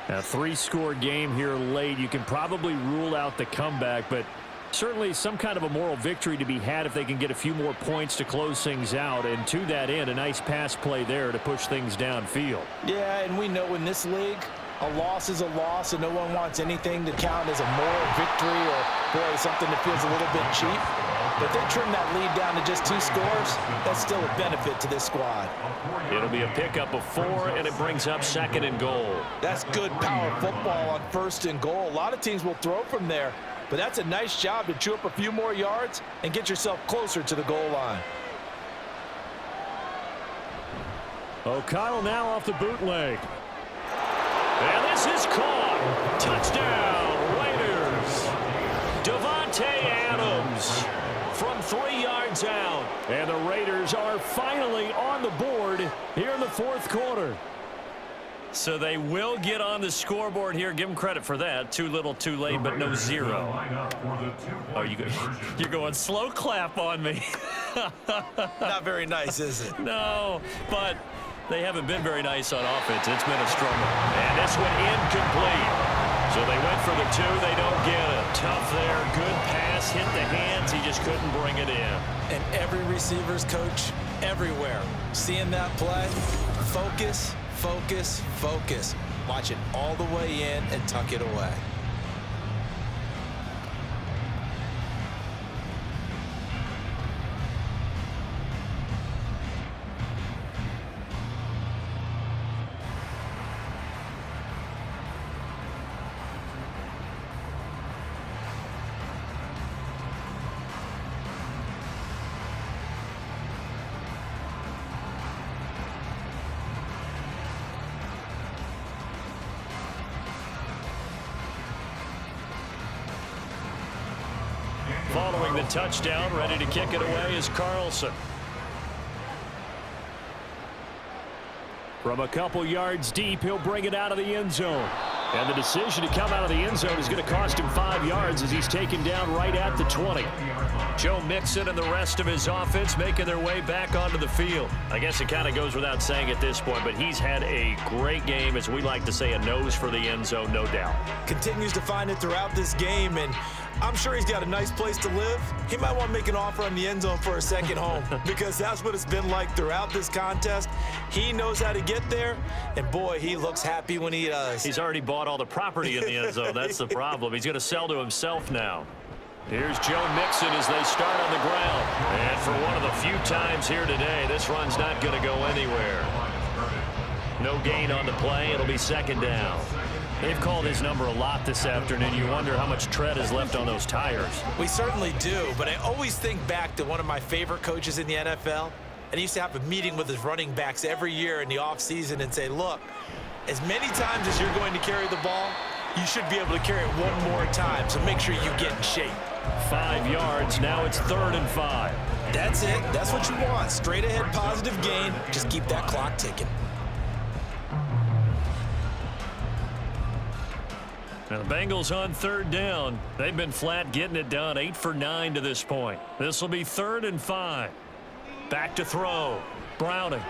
A 3-score game here late. You can probably rule out the comeback, but certainly some kind of a moral victory to be had if they can get a few more points to close things out. And to that end, a nice pass play there to push things downfield. Yeah, and we know in this league, a loss is a loss, and no one wants anything to count as a moral victory or, boy, something that feels a little bit cheap. But if they trim that lead down to just 2 scores, that's still a benefit to this squad. It'll be a pickup of 4, and it brings up 2nd and goal. That's good power football on 1st and goal. A lot of teams will throw from there, but that's a nice job to chew up a few more yards and get yourself closer to the goal line. O'Connell now off the bootleg. And this is caught. Touchdown, Raiders. Devontae Adams from 3 yards out. And the Raiders are finally on the board here in the 4th quarter. So they will get on the scoreboard here. Give them credit for that. Too little, too late, but no 0. Oh, you're going slow clap on me. Not very nice, is it? No, but they haven't been very nice on offense. It's been a struggle. And this one incomplete. So they went for the 2. They don't get it. Tough there. Good pass. Hit the hands. He just couldn't bring it in. And every receiver's coach everywhere. Seeing that play, focus, focus, focus. Watch it all the way in and tuck it away. Following the touchdown, ready to kick it away is Carlson. From a couple yards deep, he'll bring it out of the end zone. And the decision to come out of the end zone is going to cost him 5 yards as he's taken down right at the 20. Joe Mixon and the rest of his offense making their way back onto the field. I guess it kind of goes without saying at this point, but he's had a great game, as we like to say, a nose for the end zone, no doubt. Continues to find it throughout this game, and I'm sure he's got a nice place to live. He might want to make an offer on the end zone for a second home because that's what it's been like throughout this contest. He knows how to get there, and boy, he looks happy when he does. He's already bought all the property in the end zone. That's the problem. He's going to sell to himself now. Here's Joe Mixon as they start on the ground. And for one of the few times here today, this run's not going to go anywhere. No gain on the play. It'll be 2nd down. They've called his number a lot this afternoon. You wonder how much tread is left on those tires. We certainly do, but I always think back to one of my favorite coaches in the NFL, and he used to have a meeting with his running backs every year in the offseason and say, look, as many times as you're going to carry the ball, you should be able to carry it one more time, so make sure you get in shape. 5 yards. Now it's 3rd and 5. That's it. That's what you want. Straight ahead positive gain. Just keep that clock ticking. Now the Bengals on 3rd down. They've been flat getting it done. 8 for 9 to this point. This will be 3rd and 5. Back to throw. Browning.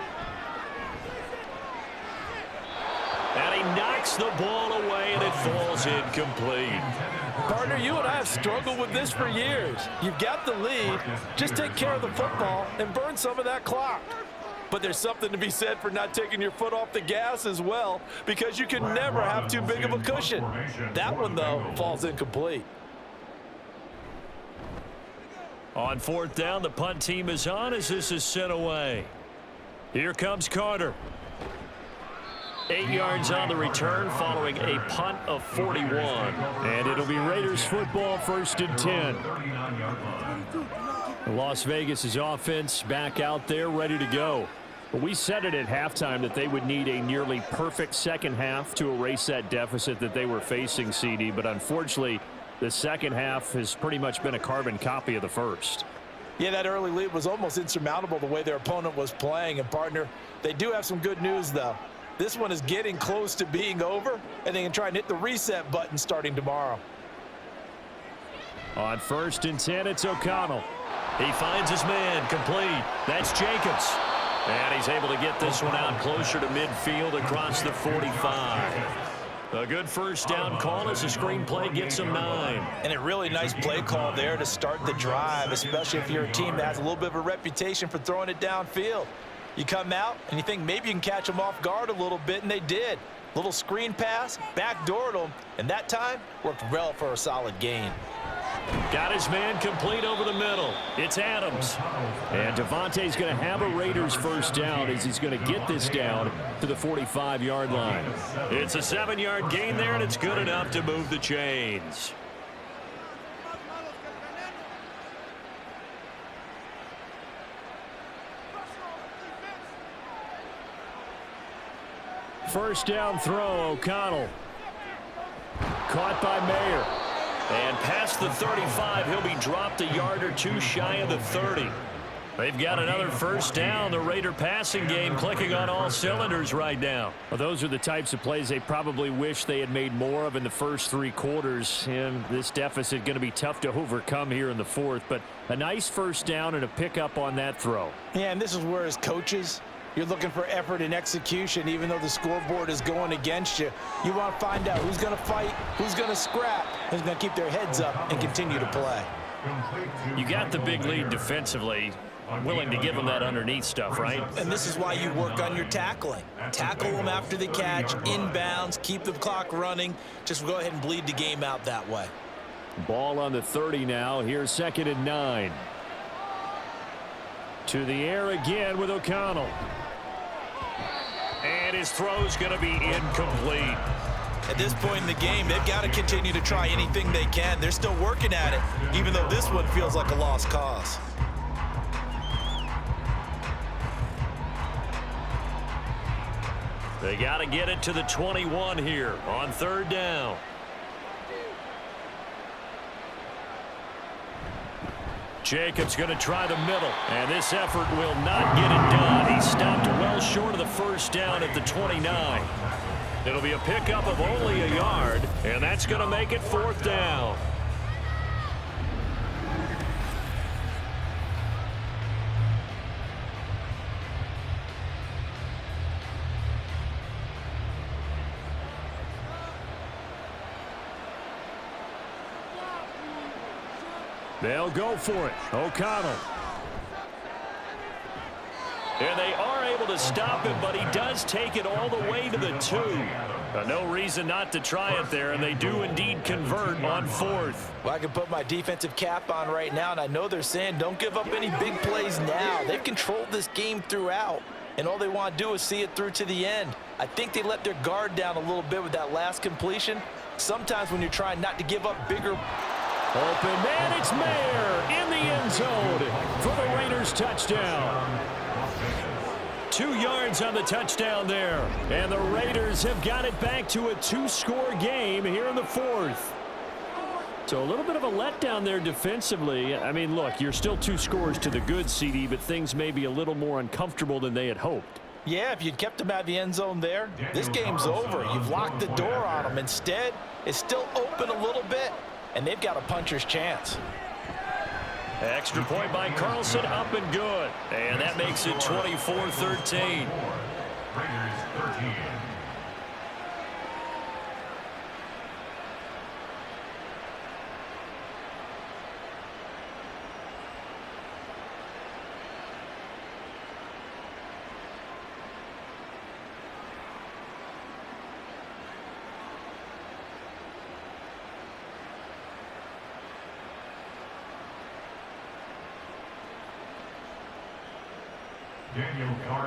And he knocks the ball away, and it falls incomplete. Partner, you and I have struggled with this for years. You've got the lead. Just take care of the football and burn some of that clock. But there's something to be said for not taking your foot off the gas as well, because you can never have too big of a cushion. That one, though, falls incomplete. On 4th down, the punt team is on as this is sent away. Here comes Carter. 8 yards on the return following a punt of 41. And it'll be Raiders football, 1st and 10. Las Vegas' offense back out there ready to go. But we said it at halftime that they would need a nearly perfect second half to erase that deficit that they were facing, CD. But unfortunately, the second half has pretty much been a carbon copy of the first. Yeah, that early lead was almost insurmountable the way their opponent was playing. And, partner, they do have some good news, though. This one is getting close to being over, and they can try and hit the reset button starting tomorrow. On 1st and 10, it's O'Connell. He finds his man, complete. That's Jacobs. And he's able to get this one out closer to midfield across the 45. A good first down call as the screenplay gets him 9. And a really nice play call there to start the drive, especially if you're a team that has a little bit of a reputation for throwing it downfield. You come out and you think maybe you can catch them off guard a little bit, and they did. Little screen pass, backdoored them, and that time worked well for a solid gain. Got his man complete over the middle. It's Adams. And Devontae's going to have a Raiders first down as he's going to get this down to the 45-yard line. It's a 7-yard gain there, and it's good enough to move the chains. First down throw, O'Connell. Caught by Mayer. And past the 35, he'll be dropped a yard or two shy of the 30. They've got another first down. The Raider passing game clicking on all cylinders right now. Well, those are the types of plays they probably wish they had made more of in the first 3 quarters. And this deficit going to be tough to overcome here in the 4th. But a nice first down and a pickup on that throw. Yeah, and this is where as coaches, you're looking for effort and execution, even though the scoreboard is going against you. You want to find out who's going to fight, who's going to scrap, who's going to keep their heads up and continue to play. You got the big lead defensively. Willing to give them that underneath stuff, right? And this is why you work on your tackling. Tackle them after the catch, inbounds, keep the clock running. Just go ahead and bleed the game out that way. Ball on the 30 now. Here's 2nd and 9. To the air again with O'Connell. And his throw's going to be incomplete. At this point in the game, they've got to continue to try anything they can. They're still working at it, even though this one feels like a lost cause. They got to get it to the 21 here on 3rd down. Jacobs going to try the middle, and this effort will not get it done. He stopped well short of the first down at the 29. It'll be a pickup of only a yard, and that's going to make it 4th down. They'll go for it. O'Connell. And they are able to stop him, but he does take it all the way to the 2. No reason not to try it there, and they do indeed convert on 4th. Well, I can put my defensive cap on right now, and I know they're saying don't give up any big plays now. They've controlled this game throughout, and all they want to do is see it through to the end. I think they let their guard down a little bit with that last completion. Sometimes when you're trying not to give up bigger... Open man, it's Mayer in the end zone for the Raiders touchdown. 2 yards on the touchdown there. And the Raiders have got it back to a 2-score game here in the 4th. So a little bit of a letdown there defensively. I mean, look, you're still 2 scores to the good, CD, but things may be a little more uncomfortable than they had hoped. Yeah, if you'd kept them out of the end zone there, this game's over. You've locked the door on them. Instead, it's still open a little bit. And they've got a puncher's chance. Extra point by Carlson, up and good. And that makes it 24-13. Raiders 13.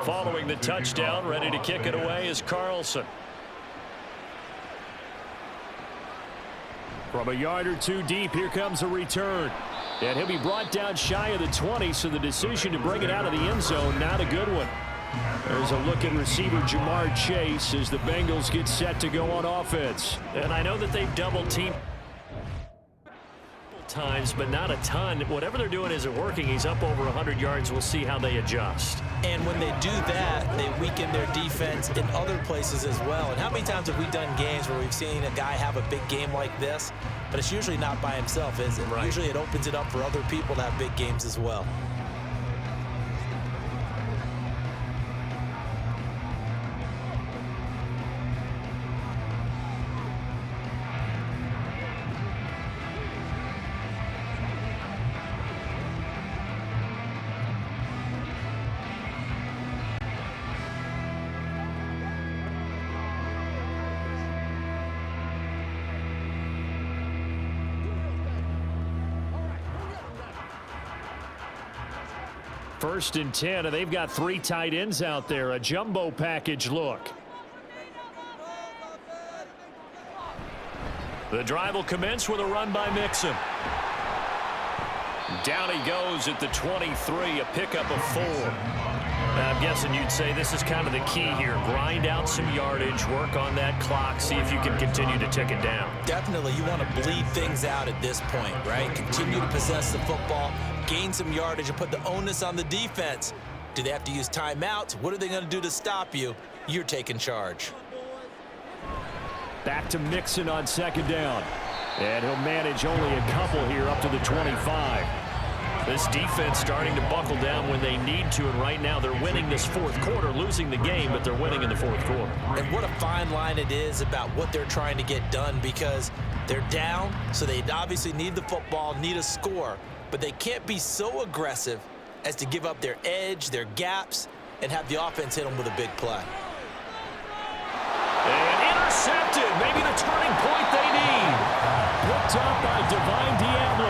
Following the touchdown, ready to kick it away is Carlson. From a yard or two deep, here comes a return. And he'll be brought down shy of the 20, so the decision to bring it out of the end zone, not a good one. There's a look at receiver Jamar Chase as the Bengals get set to go on offense. And I know that they've double-teamed times, but not a ton. Whatever they're doing isn't working. He's up over 100 yards. We'll see how they adjust. And when they do that, they weaken their defense in other places as well. And how many times have we done games where we've seen a guy have a big game like this, but it's usually not by himself, is it? Right. Usually it opens it up for other people to have big games as well. First and 10, and they've got 3 tight ends out there. A jumbo package look. The drive will commence with a run by Mixon. Down he goes at the 23, a pickup of 4. I'm guessing you'd say this is kind of the key here. Grind out some yardage, work on that clock, see if you can continue to tick it down. Definitely, you want to bleed things out at this point, right? Continue to possess the football, gain some yardage, and put the onus on the defense. Do they have to use timeouts? What are they going to do to stop you? You're taking charge. Back to Mixon on second down. And he'll manage only a couple here up to the 25. This defense starting to buckle down when they need to, and right now they're winning this fourth quarter, losing the game, but they're winning in the fourth quarter. And what a fine line it is about what they're trying to get done, because they're down, so they obviously need the football, need a score, but they can't be so aggressive as to give up their edge, their gaps, and have the offense hit them with a big play. And intercepted, maybe the turning point they need. Picked up by Divine Diablo,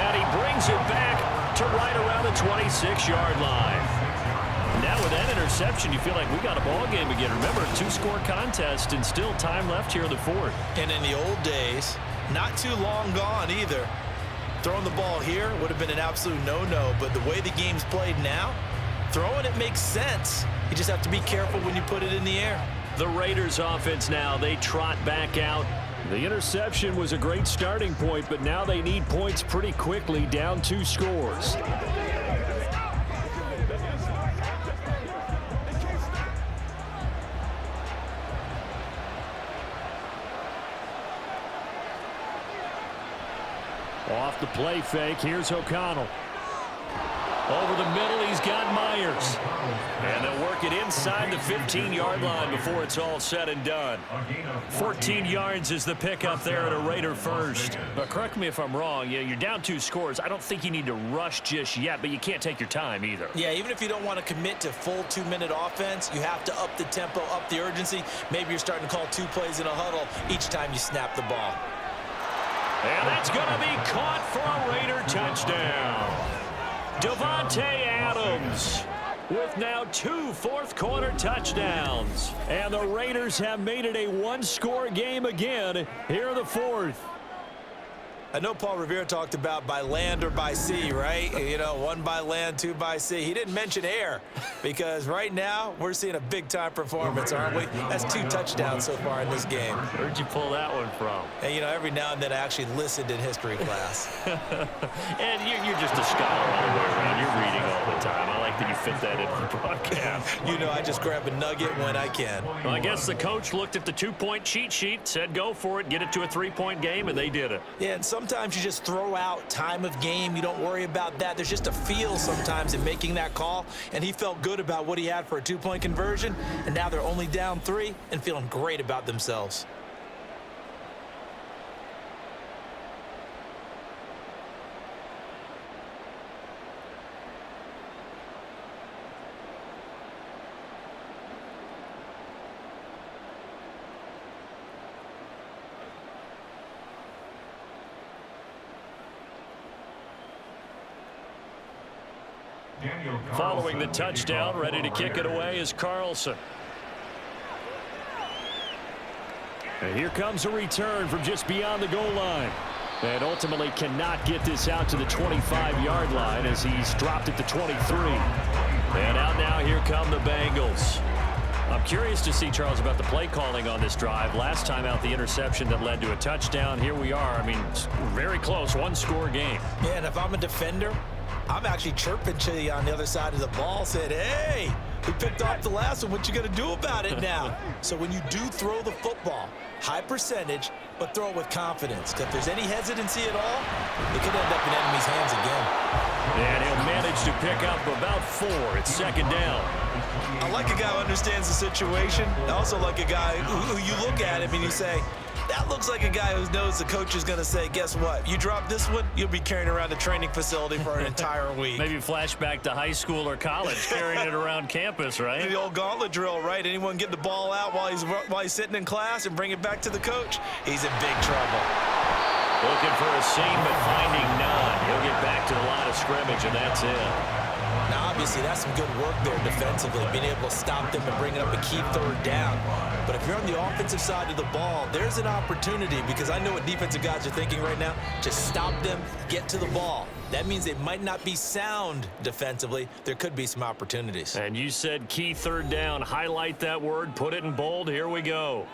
and he brings it back to right around the 26-yard line. Now with that interception, you feel like we got a ball game again. Remember, a 2-score contest and still time left here in the fourth. And in the old days, not too long gone either, throwing the ball here would have been an absolute no-no, but the way the game's played now, throwing it makes sense. You just have to be careful when you put it in the air. The Raiders offense now, they trot back out. The interception was a great starting point, but now they need points pretty quickly, down 2 scores. Off the play fake, here's O'Connell. Over the middle, he's got Myers. And they'll work it inside the 15-yard line before it's all said and done. 14 yards is the pickup there at a Raider first. But correct me if I'm wrong, you're down 2 scores. I don't think you need to rush just yet, but you can't take your time either. Yeah, even if you don't want to commit to full 2-minute offense, you have to up the tempo, up the urgency. Maybe you're starting to call 2 plays in a huddle each time you snap the ball. And that's going to be caught for a Raider touchdown. Davante Adams with now 2 fourth-quarter touchdowns. And the Raiders have made it a 1-score game again here in the fourth. I know Paul Revere talked about by land or by sea, right? You know, 1 by land, 2 by sea. He didn't mention air, because right now we're seeing a big-time performance, aren't we? That's 2 touchdowns so far in this game. Where'd you pull that one from? And, you know, every now and then I actually listened in history class. And you're just a scholar all the way around. You're reading all the time. I like that you fit that into the broadcast. You know, I just grab a nugget when I can. Well, I guess the coach looked at the 2-point cheat sheet, said go for it, get it to a 3-point game, and they did it. Yeah, and sometimes sometimes you just throw out time of game. You don't worry about that. There's just a feel sometimes in making that call, and he felt good about what he had for a 2-point conversion, and now they're only down 3 and feeling great about themselves. Following the touchdown, ready to kick it away is Carlson. And here comes a return from just beyond the goal line. And ultimately cannot get this out to the 25-yard line as he's dropped it to 23. And out now, here come the Bengals. I'm curious to see, Charles, about the play calling on this drive. Last time out, the interception that led to a touchdown. Here we are. I mean, very close, one-score game. Yeah, and if I'm a defender, I'm actually chirping to you on the other side of the ball, saying, hey, we picked off the last one. What you going to do about it now? So when you do throw the football, high percentage, but throw it with confidence. If there's any hesitancy at all, it could end up in enemy's hands again. And he'll manage to pick up about 4. It's second down. I like a guy who understands the situation. I also like a guy who you look at him and you say, that looks like a guy who knows the coach is going to say, guess what? You drop this one, you'll be carrying around the training facility for an entire week. Maybe flashback to high school or college, carrying it around campus, right? The old gauntlet drill, right? Anyone get the ball out while he's sitting in class and bring it back to the coach? He's in big trouble. Looking for a seam, but finding none. He'll get back to the line of scrimmage, and that's it. Now, obviously, that's some good work there defensively, being able to stop them and bring up a key third down. But if you're on the offensive side of the ball, there's an opportunity, because I know what defensive guys are thinking right now. Just stop them, get to the ball. That means they might not be sound defensively. There could be some opportunities. And you said key third down. Highlight that word, put it in bold. Here we go.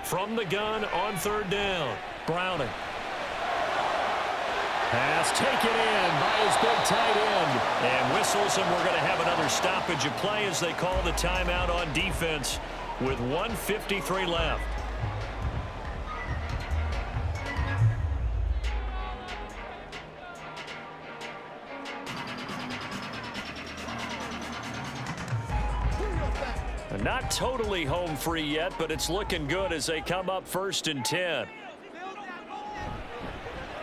From the gun on third down, Browning. Pass taken in by his big tight end. And whistles, and we're going to have another stoppage of play as they call the timeout on defense with 1:53 left. Not totally home free yet, but it's looking good as they come up 1st and 10.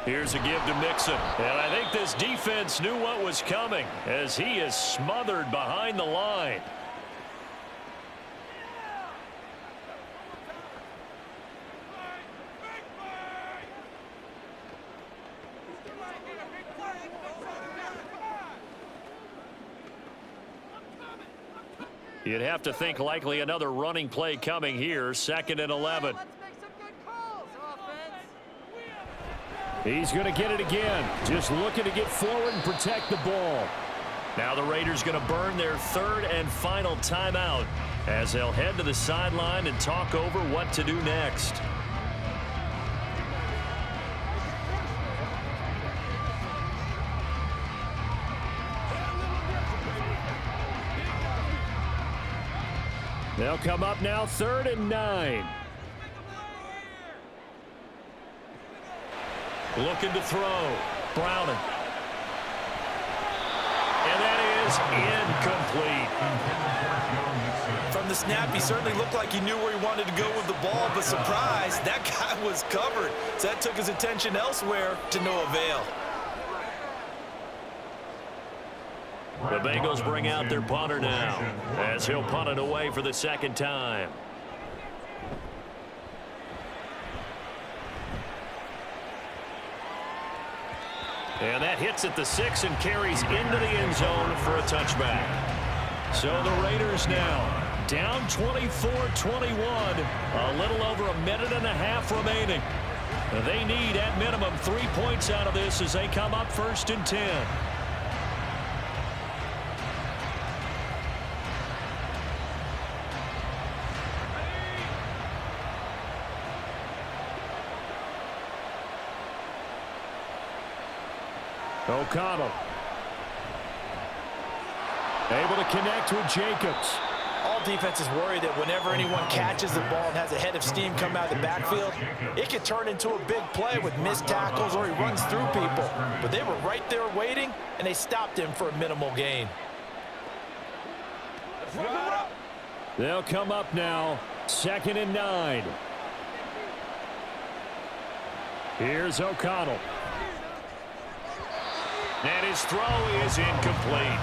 Here's a give to Mixon. And I think this defense knew what was coming as he is smothered behind the line. You'd have to think likely another running play coming here, 2nd and 11. He's going to get it again. Just looking to get forward and protect the ball. Now the Raiders going to burn their 3rd and final timeout as they'll head to the sideline and talk over what to do next. They'll come up now 3rd and 9. Looking to throw. Browning. And that is incomplete. From the snap, he certainly looked like he knew where he wanted to go with the ball, but surprise, that guy was covered. So that took his attention elsewhere to no avail. The Bengals bring out their punter now as he'll punt it away for the 2nd time. And that hits at the 6 and carries into the end zone for a touchback. So the Raiders now down 24-21, a little over a minute and a half remaining. They need at minimum 3 points out of this as they come up 1st and 10. O'Connell able to connect with Jacobs. NFL defense is worried that whenever anyone catches the ball and has a head of steam come out of the backfield, it could turn into a big play with missed tackles or he runs through people. But they were right there waiting, and they stopped him for a minimal gain. They'll come up now, 2nd and 9. Here's O'Connell. And his throw is incomplete.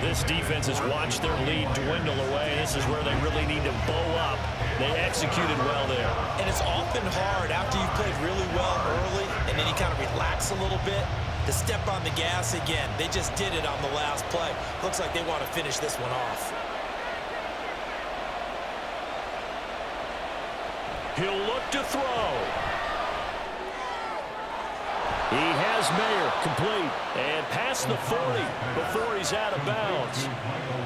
This defense has watched their lead dwindle away. This is where they really need to bow up. They executed well there. And it's often hard after you've played really well early and then you kind of relax a little bit to step on the gas again. They just did it on the last play. Looks like they want to finish this one off. He'll look to throw. He has Mayer complete and past the 40 before he's out of bounds.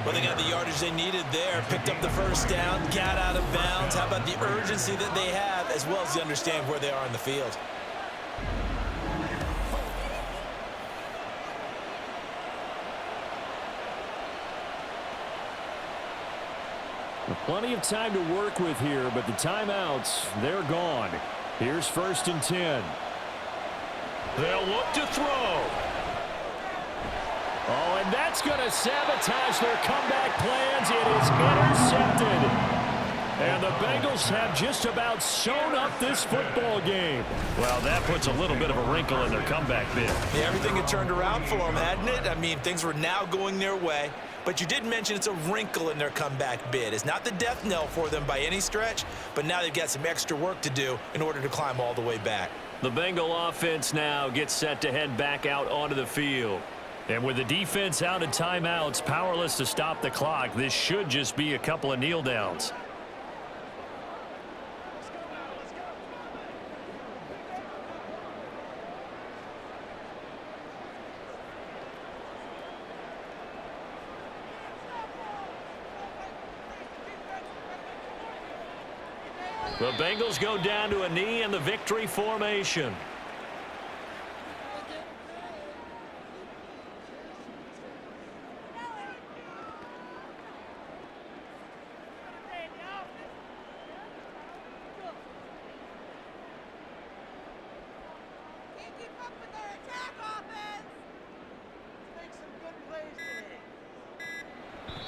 Well, they got the yardage they needed there, picked up the first down, got out of bounds. How about the urgency that they have as well as they understand where they are in the field? Plenty of time to work with here, but the timeouts, they're gone. Here's 1st and 10. They'll look to throw. Oh, and that's going to sabotage their comeback plans. It is intercepted. And the Bengals have just about sewn up this football game. Well, that puts a little bit of a wrinkle in their comeback bid. Yeah, everything had turned around for them, hadn't it? I mean, things were now going their way. But you did mention it's a wrinkle in their comeback bid. It's not the death knell for them by any stretch, but now they've got some extra work to do in order to climb all the way back. The Bengal offense now gets set to head back out onto the field. And with the defense out of timeouts, powerless to stop the clock, this should just be a couple of kneel downs. The Bengals go down to a knee in the victory formation.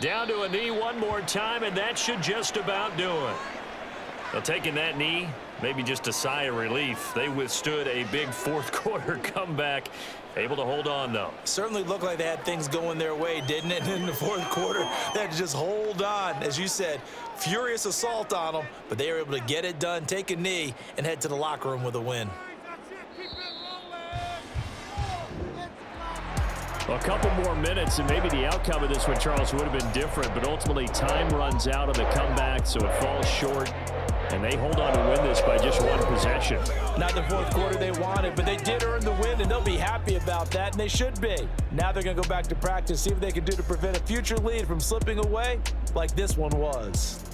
Down to a knee one more time, and that should just about do it. Well, taking that knee, maybe just a sigh of relief. They withstood a big fourth-quarter comeback. Able to hold on, though. Certainly looked like they had things going their way, didn't it? And in the fourth quarter, they had to just hold on. As you said, furious assault on them, but they were able to get it done, take a knee, and head to the locker room with a win. A couple more minutes, and maybe the outcome of this one, Charles, would have been different, but ultimately time runs out on the comeback, so it falls short, and they hold on to win this by just one possession. Not the fourth quarter they wanted, but they did earn the win, and they'll be happy about that, and they should be. Now they're going to go back to practice, see what they can do to prevent a future lead from slipping away like this one was.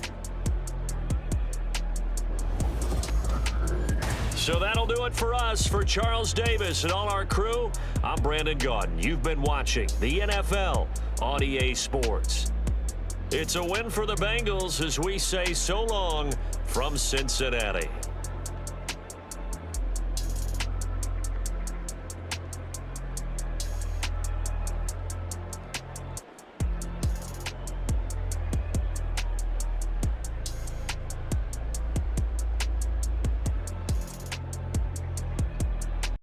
So that'll do it for us. For Charles Davis and all our crew, I'm Brandon Gaudin. You've been watching the NFL on EA Sports. It's a win for the Bengals as we say so long from Cincinnati.